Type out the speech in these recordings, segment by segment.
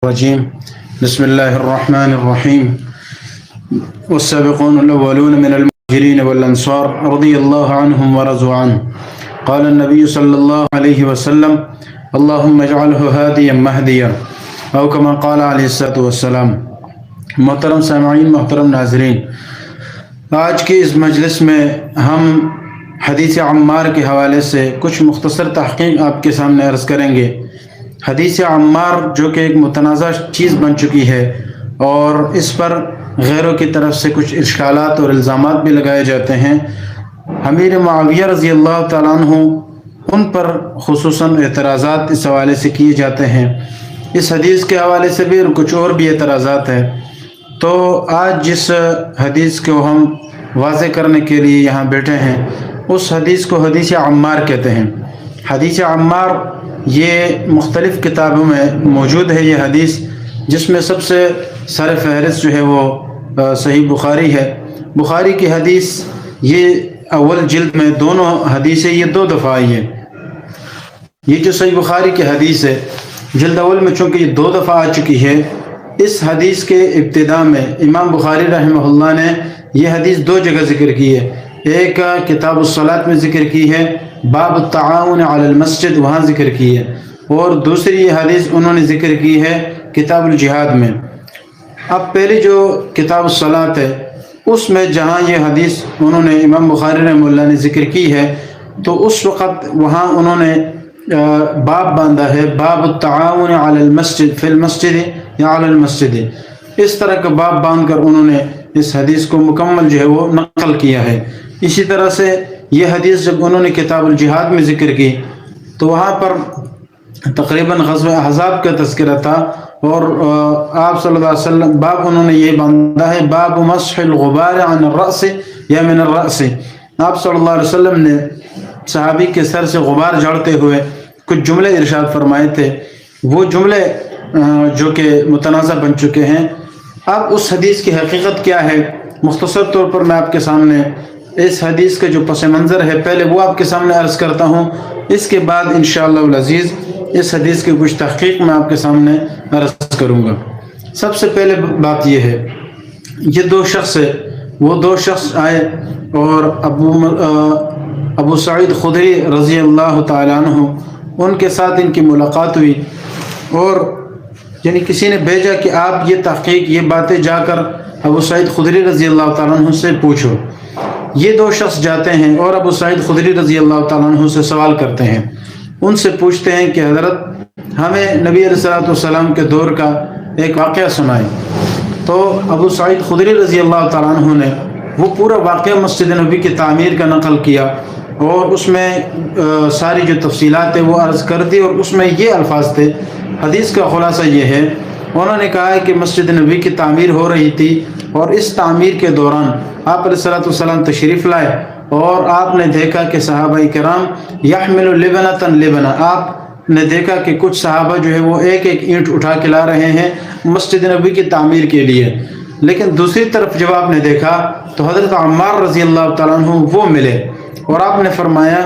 الرجيم بسم الله الرحمن الرحيم والسابقون الأولون من المهاجرين والأنصار رضي الله عنهم ورضوا عنه قال النبي صلى الله عليه وسلم اللهم اجعله هاديا مهديا أو كما قال عليه الصلاة والسلام۔ محترم سامعین، محترم ناظرین، آج کی اس مجلس میں ہم حدیث عمار کے حوالے سے کچھ مختصر تحقیق آپ کے سامنے عرض کریں گے۔ حدیث عمار جو کہ ایک متنازع چیز بن چکی ہے اور اس پر غیروں کی طرف سے کچھ اشکالات اور الزامات بھی لگائے جاتے ہیں۔ امیر معاویہ رضی اللہ تعالیٰ عنہ ان پر خصوصاً اعتراضات اس حوالے سے کیے جاتے ہیں۔ اس حدیث کے حوالے سے بھی کچھ اور بھی اعتراضات ہیں۔ تو آج جس حدیث کو ہم واضح کرنے کے لیے یہاں بیٹھے ہیں اس حدیث کو حدیث عمار کہتے ہیں۔ حدیث عمار یہ مختلف کتابوں میں موجود ہے۔ یہ حدیث جس میں سب سے سر فہرست جو ہے وہ صحیح بخاری ہے۔ بخاری کی حدیث یہ اول جلد میں دونوں حدیثیں یہ 2 دفعہ آئی ہے۔ یہ جو صحیح بخاری کی حدیث ہے جلد اول میں چونکہ یہ 2 دفعہ آ چکی ہے، اس حدیث کے ابتدا میں امام بخاری رحمہ اللہ نے یہ حدیث 2 جگہ ذکر کی ہے۔ ایک کتاب الصلاۃ میں ذکر کی ہے، باب التعاون علی المسجد، وہاں ذکر کی ہے، اور دوسری یہ حدیث انہوں نے ذکر کی ہے کتاب الجہاد میں۔ اب پہلی جو کتاب الصلاۃ ہے اس میں جہاں یہ حدیث انہوں نے امام بخاری رحمہ اللہ نے ذکر کی ہے تو اس وقت وہاں انہوں نے باب باندھا ہے، باب التعاون علی المسجد فی المسجد یا علی المسجد، اس طرح کا باب باندھ کر انہوں نے اس حدیث کو مکمل جو ہے وہ نقل کیا ہے۔ اسی طرح سے یہ حدیث جب انہوں نے کتاب الجہاد میں ذکر کی تو وہاں پر تقریباً غزوہ احزاب کا تذکرہ تھا، اور آپ صلی اللہ علیہ وسلم باب انہوں نے یہ باندھا ہے، باب مسح الغبار عن الرأس یا من الرأس۔ آپ صلی اللہ علیہ وسلم نے صحابی کے سر سے غبار جھاڑتے ہوئے کچھ جملے ارشاد فرمائے تھے، وہ جملے جو کہ متنازع بن چکے ہیں۔ اب اس حدیث کی حقیقت کیا ہے، مختصر طور پر میں آپ کے سامنے اس حدیث کا جو پس منظر ہے پہلے وہ آپ کے سامنے عرض کرتا ہوں، اس کے بعد انشاءاللہ العزیز اس حدیث کی کچھ تحقیق میں آپ کے سامنے عرض کروں گا۔ سب سے پہلے بات یہ ہے، یہ 2 شخص ہے، وہ 2 شخص آئے اور ابو سعید خدری رضی اللہ تعالیٰ عنہ ان کے ساتھ ان کی ملاقات ہوئی، اور یعنی کسی نے بھیجا کہ آپ یہ تحقیق یہ باتیں جا کر ابو سعید خدری رضی اللہ تعالیٰ عنہ سے پوچھو۔ یہ 2 شخص جاتے ہیں اور ابو سعید خدری رضی اللہ تعالیٰ عنہ سے سوال کرتے ہیں، ان سے پوچھتے ہیں کہ حضرت ہمیں نبی علیہ الصلوۃ والسلام کے دور کا ایک واقعہ سنائیں۔ تو ابو سعید خدری رضی اللہ تعالیٰ عنہ نے وہ پورا واقعہ مسجد نبی کی تعمیر کا نقل کیا، اور اس میں ساری جو تفصیلات ہیں وہ عرض کر دی، اور اس میں یہ الفاظ تھے۔ حدیث کا خلاصہ یہ ہے، انہوں نے کہا ہے کہ مسجد نبی کی تعمیر ہو رہی تھی، اور اس تعمیر کے دوران آپ علیہ الصلوۃ والسلام تشریف لائے، اور آپ نے دیکھا کہ صحابہ کرام یحمل لبنۃ لبنہ، آپ نے دیکھا کہ کچھ صحابہ جو ہے وہ ایک ایک اینٹ اٹھا کے لا رہے ہیں مسجد نبی کی تعمیر کے لیے، لیکن دوسری طرف جب آپ نے دیکھا تو حضرت عمار رضی اللہ تعالیٰ عنہ وہ ملے، اور آپ نے فرمایا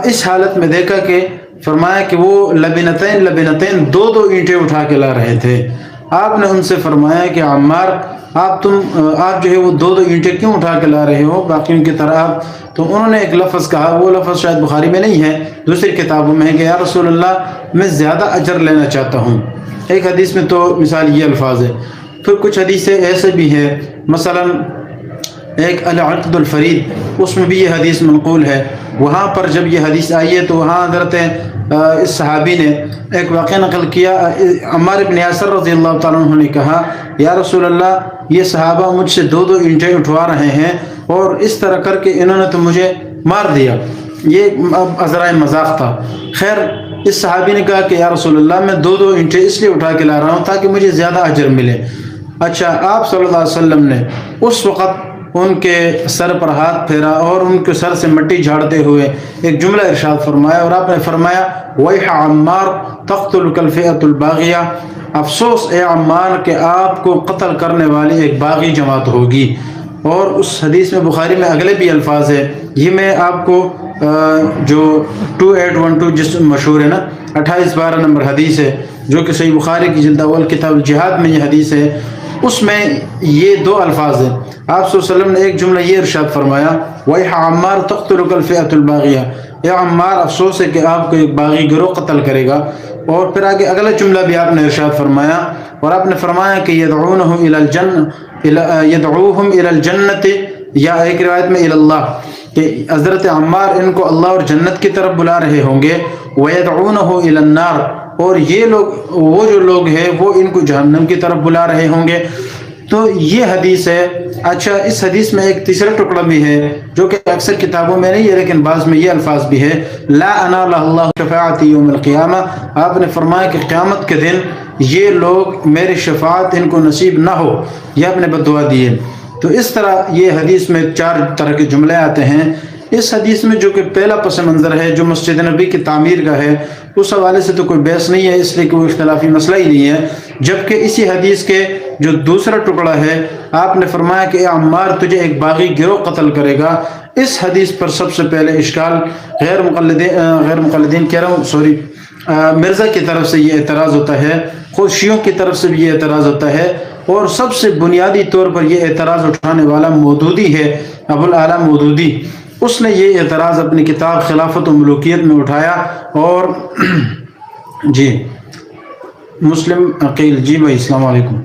اس حالت میں دیکھا کہ فرمایا کہ وہ لبنتین 2 اینٹیں اٹھا کے لا رہے تھے۔ آپ نے ان سے فرمایا کہ عمار آپ جو ہے وہ 2 اینٹیں کیوں اٹھا کے لا رہے ہو باقیوں کی طرح آپ؟ تو انہوں نے ایک لفظ کہا، وہ لفظ شاید بخاری میں نہیں ہے، دوسری کتابوں میں ہے کہ یا رسول اللہ میں زیادہ اجر لینا چاہتا ہوں۔ ایک حدیث میں تو مثال یہ الفاظ ہے، پھر کچھ حدیثیں ایسے بھی ہیں، مثلا ایک العقد الفرید، اس میں بھی یہ حدیث منقول ہے۔ وہاں پر جب یہ حدیث آئی ہے تو وہاں حضرت اس صحابی نے ایک واقعہ نقل کیا، عمار بن یاسر رضی اللہ تعالیٰ عنہ نے کہا یا رسول اللہ یہ صحابہ مجھ سے 2 اینٹیں اٹھوا رہے ہیں، اور اس طرح کر کے انہوں نے تو مجھے مار دیا۔ یہ اب عذرائے مذاق تھا۔ خیر اس صحابی نے کہا کہ یا رسول اللہ میں 2 اینٹیں اس لیے اٹھا کے لا رہا ہوں تاکہ مجھے زیادہ اجر ملے۔ اچھا، آپ صلی اللہ علیہ وسلم نے اس وقت ان کے سر پر ہاتھ پھیرا اور ان کے سر سے مٹی جھاڑتے ہوئے ایک جملہ ارشاد فرمایا، اور آپ نے فرمایا ویح عمار تقتلک الفئۃ الباغیہ، افسوس اے عمار کہ آپ کو قتل کرنے والی ایک باغی جماعت ہوگی۔ اور اس حدیث میں بخاری میں اگلے بھی الفاظ ہے، یہ میں آپ کو جو 2812 جس مشہور ہے نا 2812 نمبر حدیث ہے، جو کہ صحیح بخاری کی جلد اول کتاب الجہاد میں یہ حدیث ہے، اس میں یہ دو الفاظ ہیں۔ آپ صلی اللہ علیہ وسلم نے ایک جملہ یہ ارشاد فرمایا، وَيْحَ عَمَّارُ تَقْتُلُكَ الْفِئَةُ الْبَاغِيَةُ، اے عمار افسوس ہے کہ آپ کو ایک باغی گروہ قتل کرے گا۔ اور پھر آگے اگلا جملہ بھی آپ نے ارشاد فرمایا، اور آپ نے فرمایا کہ يَدْعُونَهُ إِلَى الْجَنَّةِ يَدْعُوهُمْ إِلَى الْجَنَّةِ، یا ایک روایت میں إِلَى اللَّهِ، کہ حضرت عمار ان کو اللہ اور جنت کی طرف بلا رہے ہوں گے، وَيَدْعُونَهُ إِلَى النَّارِ، اور یہ لوگ، وہ جو لوگ ہیں وہ ان کو جہنم کی طرف بلا رہے ہوں گے۔ تو یہ حدیث ہے۔ اچھا، اس حدیث میں ایک تیسرا ٹکڑا بھی ہے جو کہ اکثر کتابوں میں نہیں ہے لیکن بعض میں یہ الفاظ بھی ہے، لا انال اللہ شفاعتی یوم القیامہ، آپ نے فرمایا کہ قیامت کے دن یہ لوگ میری شفاعت ان کو نصیب نہ ہو، یہ آپ نے بد دعا دی ہے۔ تو اس طرح یہ حدیث میں 4 طرح کے جملے آتے ہیں۔ اس حدیث میں جو کہ پہلا پس منظر ہے جو مسجد نبی کی تعمیر کا ہے، اس حوالے سے تو کوئی بحث نہیں ہے، اس لیے کوئی اختلافی مسئلہ ہی نہیں ہے۔ جبکہ اسی حدیث کے جو دوسرا ٹکڑا ہے، آپ نے فرمایا کہ اے عمار تجھے ایک باغی گروہ قتل کرے گا، اس حدیث پر سب سے پہلے اشکال غیر مقلدین کہہ رہا ہوں سوری مرزا کی طرف سے یہ اعتراض ہوتا ہے، خود شیعوں کی طرف سے بھی یہ اعتراض ہوتا ہے، اور سب سے بنیادی طور پر یہ اعتراض اٹھانے والا مودودی ہے، ابو الاعلیٰ مودودی۔ اس نے یہ اعتراض اپنی کتاب خلافت و ملوکیت میں اٹھایا، اور جی مسلم عقیل، جی بھائی السلام علیکم،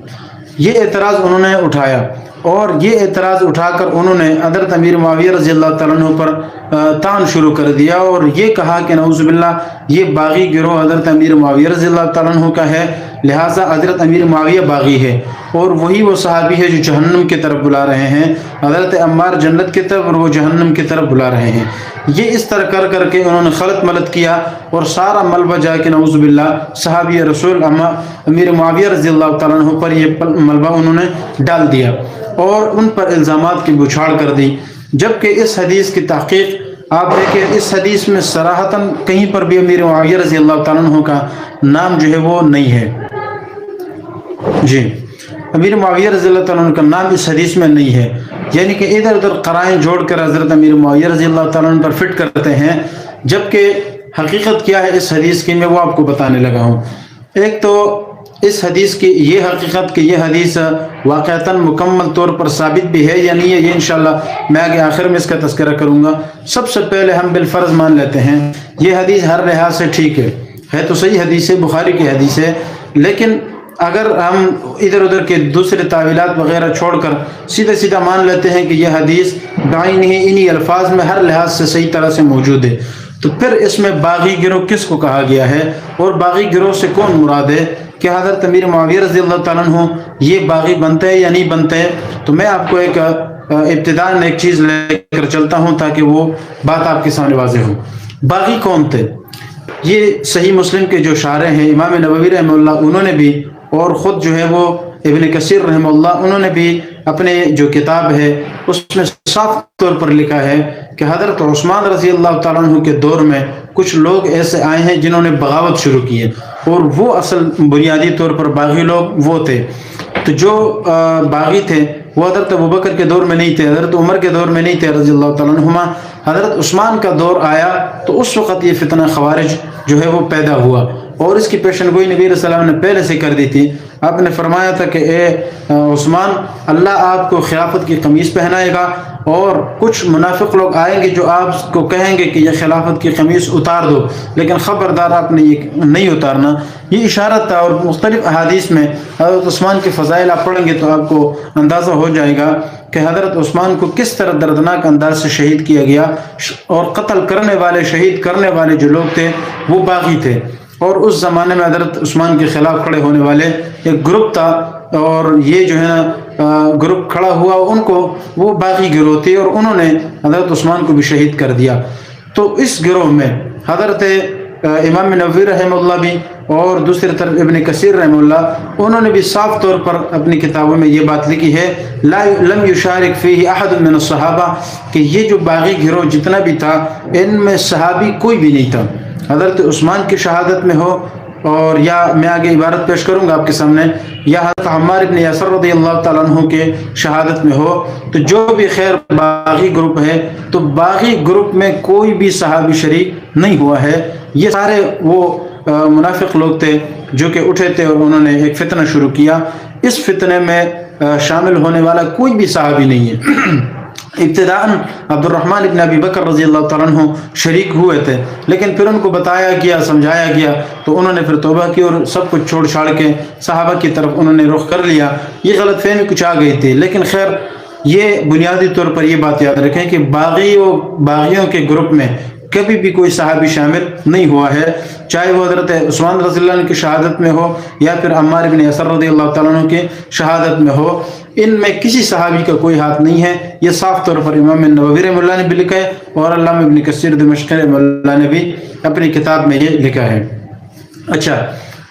یہ اعتراض انہوں نے اٹھایا، اور یہ اعتراض اٹھا کر انہوں نے حضرت امیر معاویہ رضی اللہ تعالیٰ عنہ پر طعن شروع کر دیا، اور یہ کہا کہ نعوذ باللہ یہ باغی گروہ حضرت امیر معاویہ رضی اللہ تعالیٰ عنہ کا ہے، لہٰذا حضرت امیر معاویہ باغی ہے، اور وہی وہ صحابی ہے جو جہنم کی طرف بلا رہے ہیں، حضرت عمار جنت کی طرف اور وہ جہنم کی طرف بلا رہے ہیں۔ یہ اس طرح کر کر کے انہوں نے خلط ملط کیا، اور سارا ملبہ جا کے نعوذ باللہ صحابی رسول امیر معاویہ رضی اللہ تعالیٰ عنہ پر یہ ملبہ انہوں نے ڈال دیا، اور ان پر الزامات کی بچھاڑ کر دی۔ جبکہ اس حدیث کی تحقیق آپ دیکھیں، اس حدیث میں صراحتاً کہیں پر بھی امیر معاویہ رضی اللہ تعالیٰ عنہ کا نام جو ہے وہ نہیں ہے۔ جی، امیر معاویہ رضی اللہ تعالیٰ عنہ کا نام اس حدیث میں نہیں ہے، یعنی کہ ادھر ادھر قرائن جوڑ کر حضرت امیر معاویہ رضی اللہ تعالیٰ عنہ پر فٹ کرتے ہیں، جبکہ حقیقت کیا ہے اس حدیث کی، میں وہ آپ کو بتانے لگا ہوں۔ ایک تو اس حدیث کی یہ حقیقت کہ یہ حدیث واقعتاً مکمل طور پر ثابت بھی ہے یا نہیں ہے، یہ انشاءاللہ میں آگے آخر میں اس کا تذکرہ کروں گا۔ سب سے پہلے ہم بالفرض مان لیتے ہیں یہ حدیث ہر لحاظ سے ٹھیک ہے تو صحیح حدیث ہے، بخاری کی حدیث ہے، لیکن اگر ہم ادھر ادھر کے دوسرے تعویلات وغیرہ چھوڑ کر سیدھا مان لیتے ہیں کہ یہ حدیث بعینہ انہی الفاظ میں ہر لحاظ سے صحیح طرح سے موجود ہے، تو پھر اس میں باغی گروہ کس کو کہا گیا ہے، اور باغی گروہ سے کون مراد ہے، کہ حضرت امیر معاویہ رضی اللہ تعالیٰ عنہ یہ باغی بنتے ہیں یا نہیں بنتے ہیں؟ تو میں آپ کو ایک ابتداءً ایک چیز لے کر چلتا ہوں تاکہ وہ بات آپ کے سامنے واضح ہو۔ باغی کون تھے؟ یہ صحیح مسلم کے جو شارح ہیں امام نووی رحمہ اللہ، انہوں نے بھی، اور خود جو ہے وہ ابن کثیر رحمہ اللہ، انہوں نے بھی اپنے جو کتاب ہے اس میں صاف طور پر لکھا ہے کہ حضرت عثمان رضی اللہ تعالیٰ عنہ کے دور میں کچھ لوگ ایسے آئے ہیں جنہوں نے بغاوت شروع کی ہے، اور وہ اصل بنیادی طور پر باغی لوگ وہ تھے۔ تو جو باغی تھے وہ حضرت ابوبکر کے دور میں نہیں تھے، حضرت عمر کے دور میں نہیں تھے رضی اللہ تعالیٰ عنہما، حضرت عثمان کا دور آیا تو اس وقت یہ فتنہ خوارج جو ہے وہ پیدا ہوا، اور اس کی پیشن گوئی نبی صلی اللہ علیہ وسلم نے پہلے سے کر دی تھی۔ آپ نے فرمایا تھا کہ اے عثمان، اللہ آپ کو خلافت کی قمیص پہنائے گا، اور کچھ منافق لوگ آئیں گے جو آپ کو کہیں گے کہ یہ خلافت کی قمیص اتار دو، لیکن خبردار آپ نے یہ نہیں اتارنا۔ یہ اشارت تھا، اور مختلف احادیث میں حضرت عثمان کے فضائل آپ پڑھیں گے تو آپ کو اندازہ ہو جائے گا کہ حضرت عثمان کو کس طرح دردناک انداز سے شہید کیا گیا، اور قتل کرنے والے، شہید کرنے والے جو لوگ تھے وہ باغی تھے، اور اس زمانے میں حضرت عثمان کے خلاف کھڑے ہونے والے ایک گروپ تھا، اور یہ جو ہے نا گروپ کھڑا ہوا، ان کو وہ باغی گروہ تھے، اور انہوں نے حضرت عثمان کو بھی شہید کر دیا۔ تو اس گروہ میں حضرت امام نووی رحمہ اللہ بھی، اور دوسری طرف ابن کثیر رحمہ اللہ، انہوں نے بھی صاف طور پر اپنی کتابوں میں یہ بات لکھی ہے، لم یشارک فیہ احد من الصحابہ، کہ یہ جو باغی گروہ جتنا بھی تھا ان میں صحابی کوئی بھی نہیں تھا، حضرت عثمان کی شہادت میں ہو، اور یا میں آگے عبارت پیش کروں گا آپ کے سامنے، یا حضرت عمار بن یاسر رضی اللہ تعالیٰ عنہ کے شہادت میں ہو، تو جو بھی خیر باغی گروپ ہے، تو باغی گروپ میں کوئی بھی صحابی شریک نہیں ہوا ہے، یہ سارے وہ منافق لوگ تھے جو کہ اٹھے تھے اور انہوں نے ایک فتنہ شروع کیا. اس فتنے میں شامل ہونے والا کوئی بھی صحابی نہیں ہے. ابتداءً عبد الرحمن ابن ابی بکر رضی اللہ تعالیٰ عنہ شریک ہوئے تھے، لیکن پھر ان کو بتایا گیا، سمجھایا گیا، تو انہوں نے پھر توبہ کی اور سب کچھ چھوڑ چھاڑ کے صحابہ کی طرف انہوں نے رخ کر لیا. یہ غلط فہمی کچھ آ گئی تھی، لیکن خیر یہ بنیادی طور پر یہ بات یاد رکھیں کہ باغیوں کے گروپ میں کبھی بھی کوئی صحابی شامل نہیں ہوا ہے، چاہے وہ حضرت عثمان رضی اللہ عنہ کی شہادت میں ہو یا پھر عمار بن یاسر رضی اللہ تعالیٰ عنہ کی شہادت میں ہو. ان میں کسی صحابی کا کوئی ہاتھ نہیں ہے. یہ صاف طور پر امام نووی رحمہ اللہ نے بھی لکھا ہے اور علامہ ابن کثیر دمشقی رحمہ اللہ نے بھی اپنی کتاب میں یہ لکھا ہے. اچھا،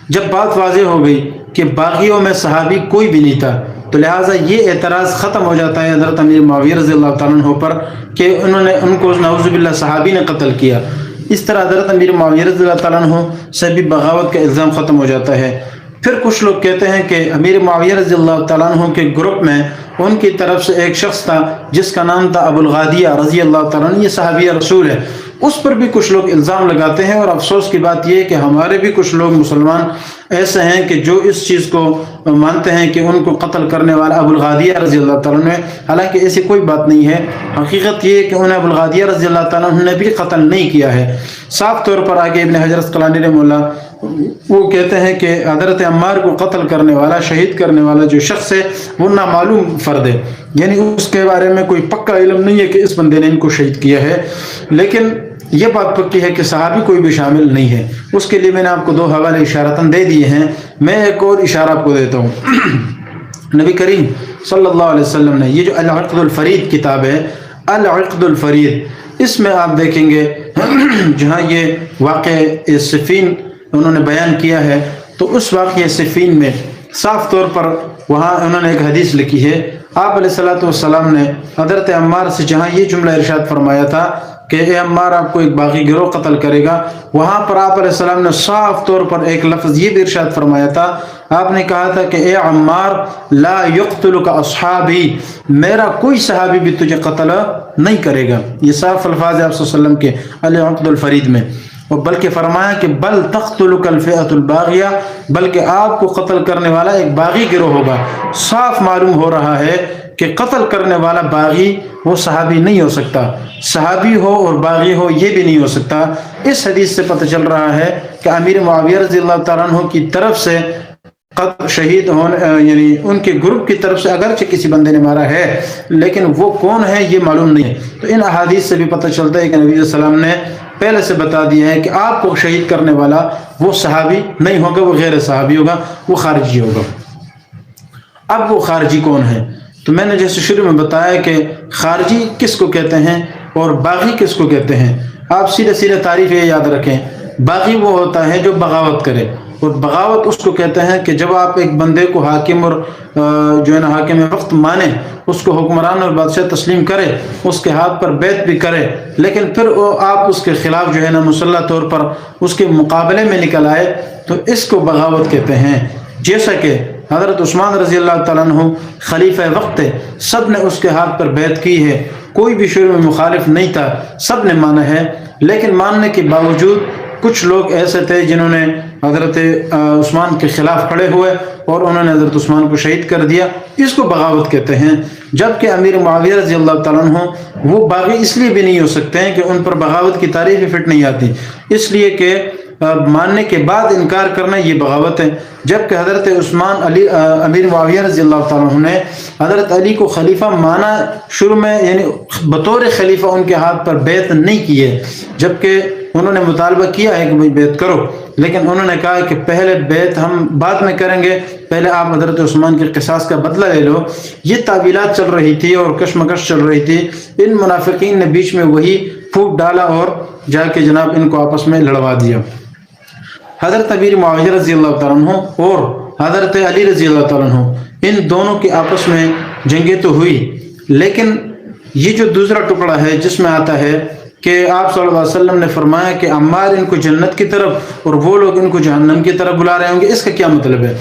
جب بات واضح ہو گئی کہ باغیوں میں صحابی کوئی بھی نہیں تھا تو لہٰذا یہ اعتراض ختم ہو جاتا ہے حضرت امیر معاویہ رضی اللہ تعالیٰ عنہ پر کہ ان کو نعوذ باللہ صحابی نے قتل کیا. اس طرح حضرت امیر معاویہ رضی اللہ تعالیٰ عنہ سے بھی بغاوت کا الزام ختم ہو جاتا ہے. پھر کچھ لوگ کہتے ہیں کہ امیر معاویہ رضی اللہ تعالیٰ عنہ کے گروپ میں ان کی طرف سے ایک شخص تھا جس کا نام تھا ابو الغادیہ رضی اللہ تعالیٰ عنہ، یہ صحابی رسول ہے. اس پر بھی کچھ لوگ الزام لگاتے ہیں، اور افسوس کی بات یہ ہے کہ ہمارے بھی کچھ لوگ مسلمان ایسے ہیں کہ جو اس چیز کو مانتے ہیں کہ ان کو قتل کرنے والا ابو الغادیہ رضی اللہ تعالیٰ عنہ ہے، حالانکہ ایسی کوئی بات نہیں ہے. حقیقت یہ ہے کہ انہیں ابو الغادیہ رضی اللہ تعالیٰ عنہ نے بھی قتل نہیں کیا ہے. صاف طور پر آگے ابن حجر اسقلانی رحمہ اللہ وہ کہتے ہیں کہ حضرت عمار کو قتل کرنے والا، شہید کرنے والا جو شخص ہے وہ نامعلوم فرد ہے، یعنی اس کے بارے میں کوئی پکا علم نہیں ہے کہ اس بندے نے ان کو شہید کیا ہے. لیکن یہ بات پکی ہے کہ صحابی کوئی بھی شامل نہیں ہے. اس کے لیے میں نے آپ کو 2 حوالے اشارتاً دے دیے ہیں. میں ایک اور اشارہ آپ کو دیتا ہوں. نبی کریم صلی اللہ علیہ وسلم نے یہ جو العقد الفرید کتاب ہے، العقد الفرید، اس میں آپ دیکھیں گے جہاں یہ واقعہ صفین انہوں نے بیان کیا ہے، تو اس واقعہ صفین میں صاف طور پر وہاں انہوں نے ایک حدیث لکھی ہے. آپ علیہ الصلوۃ والسلام نے حضرت عمار سے جہاں یہ جملہ ارشاد فرمایا تھا کہ اے عمار آپ کو ایک باغی گروہ قتل کرے گا، وہاں پر آپ علیہ السلام نے صاف طور پر ایک لفظ یہ بھی ارشاد فرمایا تھا. آپ نے کہا تھا کہ اے عمار لا یقتلک اصحابی، میرا کوئی صحابی بھی تجھے قتل نہیں کرے گا. یہ صاف الفاظ ہے آپ صلی اللہ علیہ وسلم کے العقد الفرید میں. اور بلکہ فرمایا کہ بل تقتلک الفئۃ الباغیہ، بلکہ آپ کو قتل کرنے والا ایک باغی گروہ ہوگا. صاف معلوم ہو رہا ہے کہ قتل کرنے والا باغی وہ صحابی نہیں ہو سکتا، صحابی ہو اور باغی ہو یہ بھی نہیں ہو سکتا. اس حدیث سے پتہ چل رہا ہے کہ امیر معاویہ رضی اللہ تعالیٰ عنہ کی طرف سے شہید ہونے، یعنی ان کے گروپ کی طرف سے اگرچہ کسی بندے نے مارا ہے لیکن وہ کون ہے یہ معلوم نہیں ہے. تو ان احادیث سے بھی پتہ چلتا ہے کہ نبی علیہ السلام نے پہلے سے بتا دیا ہے کہ آپ کو شہید کرنے والا وہ صحابی نہیں ہوگا، وہ غیر صحابی ہوگا، وہ خارجی ہوگا. اب وہ خارجی کون ہے؟ تو میں نے جیسے شروع میں بتایا کہ خارجی کس کو کہتے ہیں اور باغی کس کو کہتے ہیں. آپ سیدھے سیدھے تعریف یہ یاد رکھیں، باغی وہ ہوتا ہے جو بغاوت کرے، اور بغاوت اس کو کہتے ہیں کہ جب آپ ایک بندے کو حاکم اور جو ہے نا حاکم وقت مانے، اس کو حکمران اور بادشاہ تسلیم کرے، اس کے ہاتھ پر بیعت بھی کرے، لیکن پھر آپ اس کے خلاف جو ہے نا مسلح طور پر اس کے مقابلے میں نکل آئے، تو اس کو بغاوت کہتے ہیں. جیسا کہ حضرت عثمان رضی اللہ تعالیٰ عنہ خلیفہ وقت تھے، سب نے اس کے ہاتھ پر بیعت کی ہے، کوئی بھی شروع میں مخالف نہیں تھا، سب نے مانا ہے. لیکن ماننے کے باوجود کچھ لوگ ایسے تھے جنہوں نے حضرت عثمان کے خلاف کھڑے ہوئے اور انہوں نے حضرت عثمان کو شہید کر دیا. اس کو بغاوت کہتے ہیں. جبکہ امیر معاویہ رضی اللہ تعالیٰ عنہ وہ باغی اس لیے بھی نہیں ہو سکتے ہیں کہ ان پر بغاوت کی تعریف ہی فٹ نہیں آتی، اس لیے کہ ماننے کے بعد انکار کرنا یہ بغاوت ہے. جبکہ حضرت عثمان امیر معاویہ رضی اللہ تعالیٰ عنہ نے حضرت علی کو خلیفہ مانا شروع میں، یعنی بطور خلیفہ ان کے ہاتھ پر بیعت نہیں کی ہے، جبکہ انہوں نے مطالبہ کیا ہے کہ بھائی بیعت کرو، لیکن انہوں نے کہا کہ پہلے بیعت ہم بعد میں کریں گے، پہلے آپ حضرت عثمان کے قصاص کا بدلہ لے لو. یہ تعویلات چل رہی تھی اور کشمکش چل رہی تھی. ان منافقین نے بیچ میں وہی پھونک ڈالا اور جا کے جناب ان کو آپس میں لڑوا دیا. حضرت امیر معاویہ رضی اللہ تعالیٰ عنہ اور حضرت علی رضی اللہ تعالیٰ عنہ ان دونوں کی آپس میں جنگیں تو ہوئی، لیکن یہ جو دوسرا ٹکڑا ہے جس میں آتا ہے کہ آپ صلی اللہ علیہ وسلم نے فرمایا کہ عمار ان کو جنت کی طرف اور وہ لوگ ان کو جہنم کی طرف بلا رہے ہوں گے، اس کا کیا مطلب ہے؟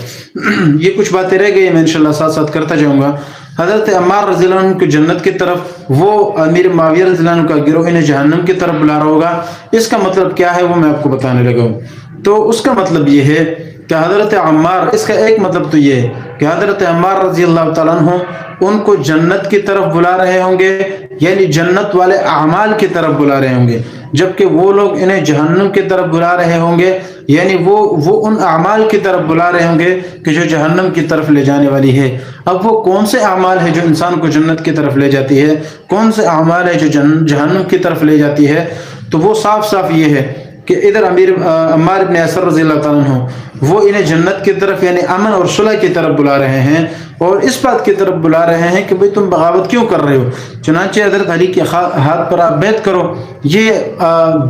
یہ کچھ باتیں رہ گئی، میں انشاءاللہ ساتھ ساتھ کرتا جاؤں گا. حضرت عمار رضی اللہ عنہ کو جنت کی طرف، وہ امیر معاویہ رضی اللہ عنہ کا گروہ انہیں جہنم کی طرف بلا رہا ہوگا، اس کا مطلب کیا ہے وہ میں آپ کو بتانے لگا ہوں. تو اس کا مطلب یہ ہے کہ حضرت عمار، اس کا ایک مطلب تو یہ ہے کہ حضرت عمار رضی اللہ تعالیٰ عنہ ان کو جنت کی طرف بلا رہے ہوں گے، یعنی جنت والے اعمال کی طرف بلا رہے ہوں گے، جبکہ وہ لوگ انہیں جہنم کی طرف بلا رہے ہوں گے، یعنی وہ ان اعمال کی طرف بلا رہے ہوں گے کہ جو جہنم کی طرف لے جانے والی ہے۔ اب وہ کون سے اعمال ہے جو انسان کو جنت کی طرف لے جاتی ہے، کون سے اعمال ہے جو جہنم کی طرف لے جاتی ہے؟ تو وہ صاف صاف یہ ہے کہ ادھر عمار بن یاسر رضی اللہ تعالیٰ عنہ وہ انہیں جنت کی طرف یعنی امن اور صلح کی طرف بلا رہے ہیں، اور اس بات کی طرف بلا رہے ہیں کہ بھئی تم بغاوت کیوں کر رہے ہو؟ چنانچہ حضرت علی کے ہاتھ پر آپ بیعت کرو، یہ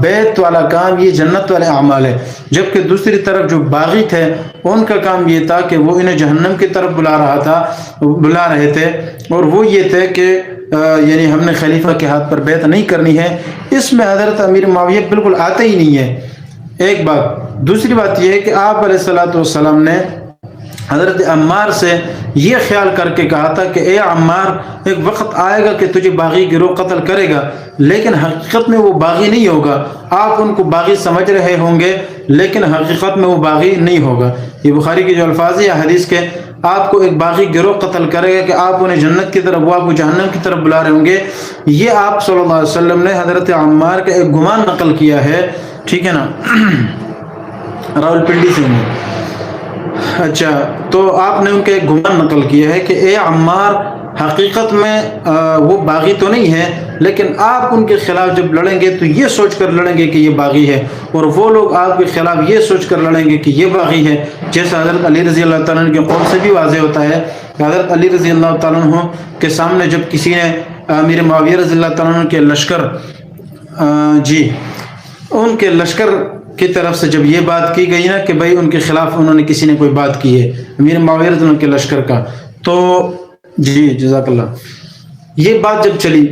بیعت والا کام یہ جنت والے اعمال ہے، جبکہ دوسری طرف جو باغی تھے ان کا کام یہ تھا کہ وہ انہیں جہنم کی طرف بلا رہے تھے، اور وہ یہ تھے کہ یعنی ہم نے خلیفہ کے ہاتھ پر بیعت نہیں کرنی ہے۔ اس میں حضرت امیر معاویہ بالکل آتے ہی نہیں ہے، ایک بات۔ دوسری بات یہ ہے کہ آپ علیہ الصلوۃ والسلام نے حضرت عمار سے یہ خیال کر کے کہا تھا کہ اے عمار، ایک وقت آئے گا کہ تجھے باغی گروہ قتل کرے گا، لیکن حقیقت میں وہ باغی نہیں ہوگا، آپ ان کو باغی سمجھ رہے ہوں گے لیکن حقیقت میں وہ باغی نہیں ہوگا۔ یہ بخاری کے جو الفاظ ہیں حدیث کے، آپ کو ایک باغی گروہ قتل کرے گا کہ آپ انہیں جنت کی طرف، وہ آپ کو جہنم کی طرف بلا رہے ہوں گے، یہ آپ صلی اللہ علیہ وسلم نے حضرت عمار کا ایک گمان نقل کیا ہے، ٹھیک ہے نا، راول پنڈی سے ہوں۔ اچھا، تو آپ نے ان کے ایک گمان نقل کیا ہے کہ اے عمار، حقیقت میں وہ باغی تو نہیں ہے، لیکن آپ ان کے خلاف جب لڑیں گے تو یہ سوچ کر لڑیں گے کہ یہ باغی ہے، اور وہ لوگ آپ کے خلاف یہ سوچ کر لڑیں گے کہ یہ باغی ہے، جیسا حضرت علی رضی اللہ تعالیٰ عنہ کے قول سے بھی واضح ہوتا ہے کہ حضرت علی رضی اللہ تعالیٰ عنہ کے سامنے جب کسی نے امیر معاویہ رضی اللہ تعالیٰ عنہ کے لشکر ان کے لشکر کی طرف سے جب یہ بات کی گئی نا کہ بھائی ان کے خلاف انہوں نے کسی نے کوئی بات کی ہے امیر معاویہ رضی اللہ عنہ کے لشکر کا، تو جزاک اللہ، یہ بات جب چلی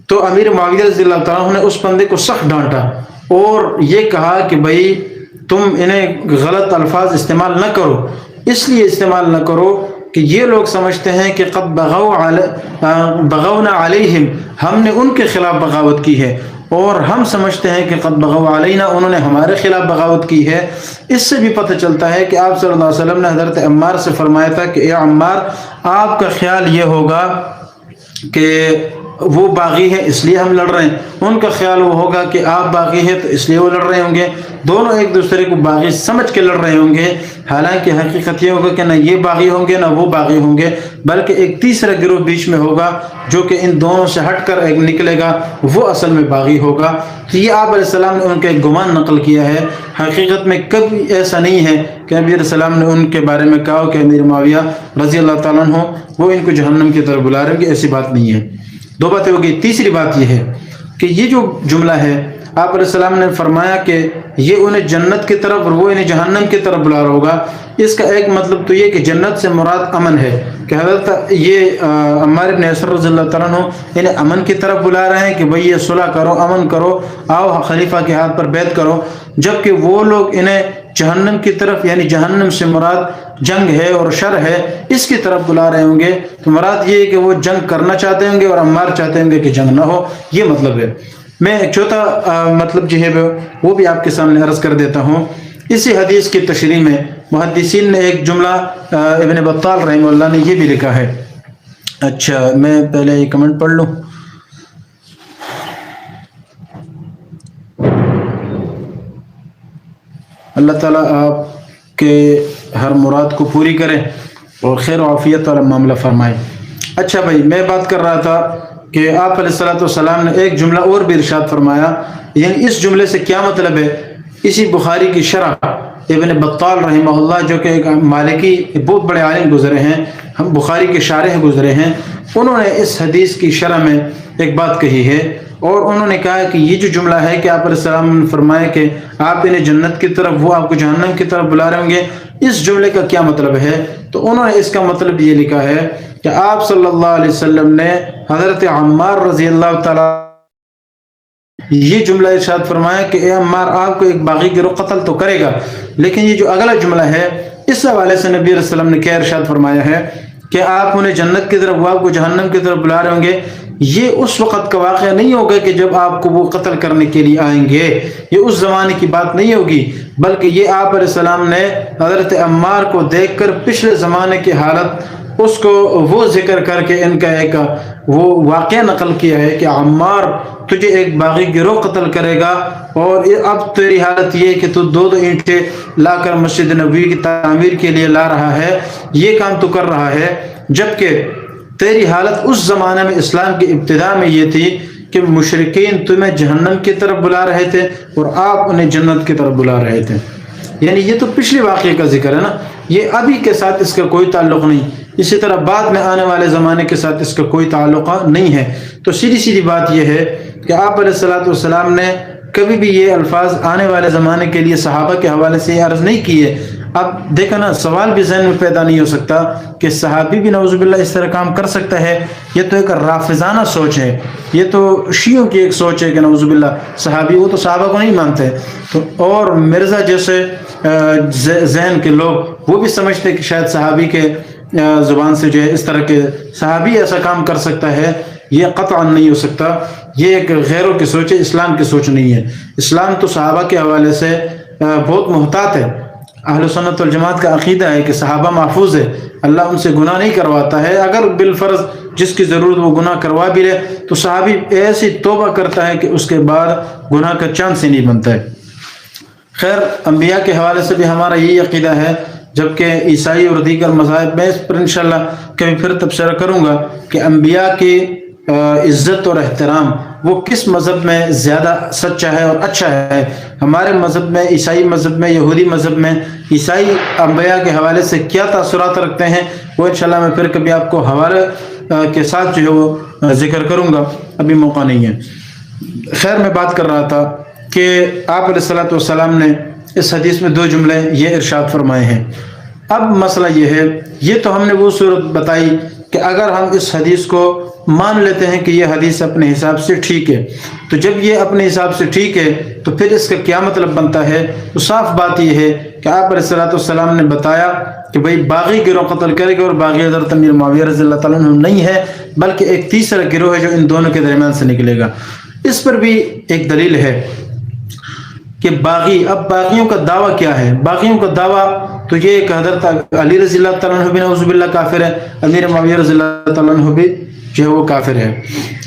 تو امیر معاویہ رضی اللہ تعالیٰ عنہ نے اس بندے کو سخت ڈانٹا اور یہ کہا کہ بھائی تم انہیں غلط الفاظ استعمال نہ کرو، اس لیے استعمال نہ کرو کہ یہ لوگ سمجھتے ہیں کہ قد بغونا علیہم، ہم نے ان کے خلاف بغاوت کی ہے، اور ہم سمجھتے ہیں کہ قد بغوا علینا، انہوں نے ہمارے خلاف بغاوت کی ہے۔ اس سے بھی پتہ چلتا ہے کہ آپ صلی اللہ علیہ وسلم نے حضرت عمار سے فرمایا تھا کہ اے عمار، آپ کا خیال یہ ہوگا کہ وہ باغی ہے اس لیے ہم لڑ رہے ہیں، ان کا خیال وہ ہوگا کہ آپ باغی ہیں تو اس لیے وہ لڑ رہے ہوں گے، دونوں ایک دوسرے کو باغی سمجھ کے لڑ رہے ہوں گے، حالانکہ حقیقت یہ ہوگا کہ نہ یہ باغی ہوں گے نہ وہ باغی ہوں گے، بلکہ ایک تیسرا گروہ بیچ میں ہوگا جو کہ ان دونوں سے ہٹ کر ایک نکلے گا، وہ اصل میں باغی ہوگا۔ تو یہ آپ علیہ السلام نے ان کا ایک گمان نقل کیا ہے، حقیقت میں کبھی ایسا نہیں ہے کہ نبی علیہ السلام نے ان کے بارے میں کہا کہ امیر معاویہ رضی اللہ تعالیٰ عنہ وہ ان کو جہنم کی طرف بلا رہے ہیں، کہ ایسی بات نہیں ہے۔ دو باتیں ہو گئی۔ تیسری بات یہ ہے کہ یہ جو جملہ ہے آپ علیہ السلام نے فرمایا کہ یہ انہیں جنت کی طرف اور وہ انہیں جہنم کی طرف بلا رہا ہوگا، اس کا ایک مطلب تو یہ کہ جنت سے مراد امن ہے، کہ حضرت یہ عمار بن یاسر رضی اللہ تعالیٰ عنہ انہیں امن کی طرف بلا رہے ہیں کہ بھئی یہ صلح کرو، امن کرو، آؤ خلیفہ کے ہاتھ پر بیعت کرو، جبکہ وہ لوگ انہیں جہنم کی طرف، یعنی جہنم سے مراد جنگ ہے اور شر ہے، اس کی طرف بلا رہے ہوں گے۔ تو مراد یہ ہے کہ وہ جنگ کرنا چاہتے ہوں گے اور عمار چاہتے ہوں گے کہ جنگ نہ ہو، یہ مطلب ہے۔ میں ایک چوتھا مطلب جو ہے وہ بھی آپ کے سامنے عرض کر دیتا ہوں۔ اسی حدیث کی تشریح میں محدثین نے ایک جملہ، ابن بطال رحمہ اللہ نے یہ بھی لکھا ہے۔ اچھا، میں پہلے یہ کمنٹ پڑھ لوں۔ اللہ تعالیٰ آپ کے ہر مراد کو پوری کرے اور خیر و عافیت والا معاملہ فرمائے۔ اچھا بھائی، میں بات کر رہا تھا کہ آپ علیہ الصلوۃ والسلام نے ایک جملہ اور بھی ارشاد فرمایا، یعنی اس جملے سے کیا مطلب ہے؟ اسی بخاری کی شرح ابن بطال رحمہ اللہ، جو کہ ایک مالکی بہت بڑے عالم گزرے ہیں، ہم بخاری کے شارح گزرے ہیں، انہوں نے اس حدیث کی شرح میں ایک بات کہی ہے، اور انہوں نے کہا کہ یہ جو جملہ ہے کہ آپ علیہ السلام نے فرمایا کہ آپ انہیں جنت کی طرف، وہ آپ کو جہنم کی طرف بلا رہے ہوں گے، اس جملے کا کیا مطلب ہے؟ تو انہوں نے اس کا مطلب یہ لکھا ہے کہ آپ صلی اللہ علیہ وسلم نے حضرت عمار رضی اللہ تعالیٰ یہ جملہ ارشاد فرمایا کہ اے عمار، آپ کو ایک باغی گروہ قتل تو کرے گا، لیکن یہ جو اگلا جملہ ہے اس حوالے سے نبی علیہ السلام نے کیا ارشاد فرمایا ہے کہ آپ انہیں جنت کی طرف، وہ آپ کو جہنم کی طرف بلا رہے ہوں گے۔ یہ اس وقت کا واقعہ نہیں ہوگا کہ جب آپ کو وہ قتل کرنے کے لیے آئیں گے، یہ اس زمانے کی بات نہیں ہوگی، بلکہ یہ آپ علیہ السلام نے حضرت عمار کو دیکھ کر پچھلے زمانے کی حالت اس کو وہ ذکر کر کے ان کا ایک وہ واقعہ نقل کیا ہے کہ عمار تجھے ایک باغی گروہ قتل کرے گا، اور اب تیری حالت یہ کہ تو دو اینٹیں لا کر مسجد نبوی کی تعمیر کے لیے لا رہا ہے، یہ کام تو کر رہا ہے، جبکہ تیری حالت اس زمانے میں اسلام کی ابتدا میں یہ تھی کہ مشرکین تمہیں جہنم کی طرف بلا رہے تھے اور آپ انہیں جنت کی طرف بلا رہے تھے۔ یعنی یہ تو پچھلے واقعے کا ذکر ہے نا، یہ ابھی کے ساتھ اس کا کوئی تعلق نہیں، اسی طرح بعد میں آنے والے زمانے کے ساتھ اس کا کوئی تعلق نہیں ہے۔ تو سیدھی بات یہ ہے کہ آپ علیہ الصلوۃ والسلام نے کبھی بھی یہ الفاظ آنے والے زمانے کے لیے صحابہ کے حوالے سے عرض نہیں کیے۔ اب دیکھا نا، سوال بھی ذہن میں پیدا نہیں ہو سکتا کہ صحابی بھی نعوذ باللہ اس طرح کام کر سکتا ہے۔ یہ تو ایک رافضانہ سوچ ہے، یہ تو شیعوں کی ایک سوچ ہے کہ نعوذ باللہ صحابی، وہ تو صحابہ کو نہیں مانتے، تو اور مرزا جیسے ذہن کے لوگ وہ بھی سمجھتے کہ شاید صحابی کے زبان سے جو ہے اس طرح کے صحابی ایسا کام کر سکتا ہے، یہ قطعا نہیں ہو سکتا۔ یہ ایک غیروں کی سوچ ہے، اسلام کی سوچ نہیں ہے۔ اسلام تو صحابہ کے حوالے سے بہت محتاط ہے۔ اہل سنت والجماعت کا عقیدہ ہے کہ صحابہ محفوظ ہے، اللہ ان سے گناہ نہیں کرواتا ہے، اگر بالفرض جس کی ضرورت وہ گناہ کروا بھی لے تو صحابی ایسی توبہ کرتا ہے کہ اس کے بعد گناہ کا چانس ہی نہیں بنتا ہے۔ خیر، انبیاء کے حوالے سے بھی ہمارا یہی عقیدہ ہے، جبکہ عیسائی اور دیگر مذاہب میں اس پر انشاءاللہ کبھی پھر تبصرہ کروں گا کہ انبیاء کی عزت اور احترام وہ کس مذہب میں زیادہ سچا ہے اور اچھا ہے۔ ہمارے مذہب میں، عیسائی مذہب میں، یہودی مذہب میں عیسائی انبیاء کے حوالے سے کیا تاثرات رکھتے ہیں، وہ انشاءاللہ میں پھر کبھی آپ کو حوالے کے ساتھ جو ہے وہ ذکر کروں گا، ابھی موقع نہیں ہے۔ خیر، میں بات کر رہا تھا کہ آپ علیہ الصلوۃ والسلام نے اس حدیث میں 2 جملے یہ ارشاد فرمائے ہیں۔ اب مسئلہ یہ ہے، یہ تو ہم نے وہ صورت بتائی کہ اگر ہم اس حدیث کو مان لیتے ہیں کہ یہ حدیث اپنے حساب سے ٹھیک ہے، تو جب یہ اپنے حساب سے ٹھیک ہے تو پھر اس کا کیا مطلب بنتا ہے؟ تو صاف بات یہ ہے کہ آپ علیہ الصلوۃ والسلام نے بتایا کہ بھئی باغی گروہ قتل کرے گا، اور باغی حضرت امیر معاویہ رضی اللہ تعالیٰ عنہ نہیں ہے، بلکہ ایک تیسرا گروہ ہے جو ان دونوں کے درمیان سے نکلے گا۔ اس پر بھی ایک دلیل ہے کہ باغی، اب باغیوں کا دعویٰ کیا ہے؟ باغیوں کا دعویٰ تو یہ کہ حضرت علی رضی اللہ تعالیٰ عنہ بھی نعوذ باللہ کافر ہے، امیر معاویہ رضی اللہ تعالیٰ عنہ بھی جو ہے وہ کافر ہے،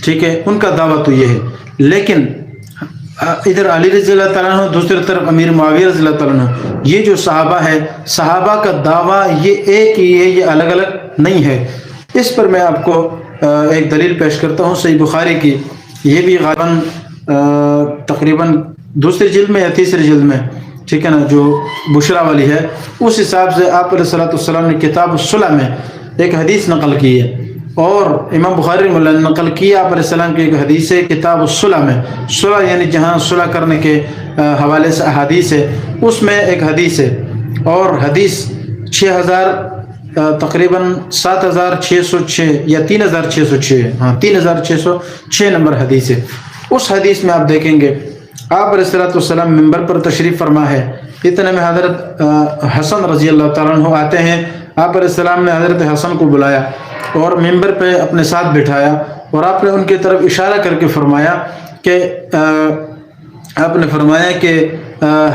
ٹھیک ہے، ان کا دعویٰ تو یہ ہے۔ لیکن ادھر علی رضی اللہ تعالیٰ عنہ، دوسری طرف امیر معاویہ رضی اللہ تعالیٰ عنہ، یہ جو صحابہ ہے، صحابہ کا دعویٰ یہ ایک ہی ہے، یہ الگ الگ نہیں ہے۔ اس پر میں آپ کو ایک دلیل پیش کرتا ہوں صحیح بخاری کی، یہ بھی غالباً تقریباً دوسری جلد میں یا تیسری جلد میں، ٹھیک ہے نا، جو بشرا والی ہے، اس حساب سے آپ علیہ الصلوۃ والسلام نے کتاب الصلح میں ایک حدیث نقل کی ہے، اور امام بخاری رحمہ اللہ نے نقل کیا آپ علیہ السلام کی ایک حدیث ہے کتاب الصلح میں، صلح یعنی جہاں صلح کرنے کے حوالے سے احادیث ہے، اس میں ایک حدیث ہے، اور حدیث 6000 تقریباً 7606 یا 3606، ہاں 3606 نمبر حدیث ہے۔ اس حدیث میں آپ دیکھیں گے آپ علیہ الصلوۃ والسلام منبر پر تشریف فرما ہے، اتنے میں حضرت حسن رضی اللہ تعالیٰ عنہ آتے ہیں، آپ علیہ السلام نے حضرت حسن کو بلایا اور منبر پہ اپنے ساتھ بٹھایا، اور آپ نے ان کی طرف اشارہ کر کے فرمایا کہ آپ نے فرمایا کہ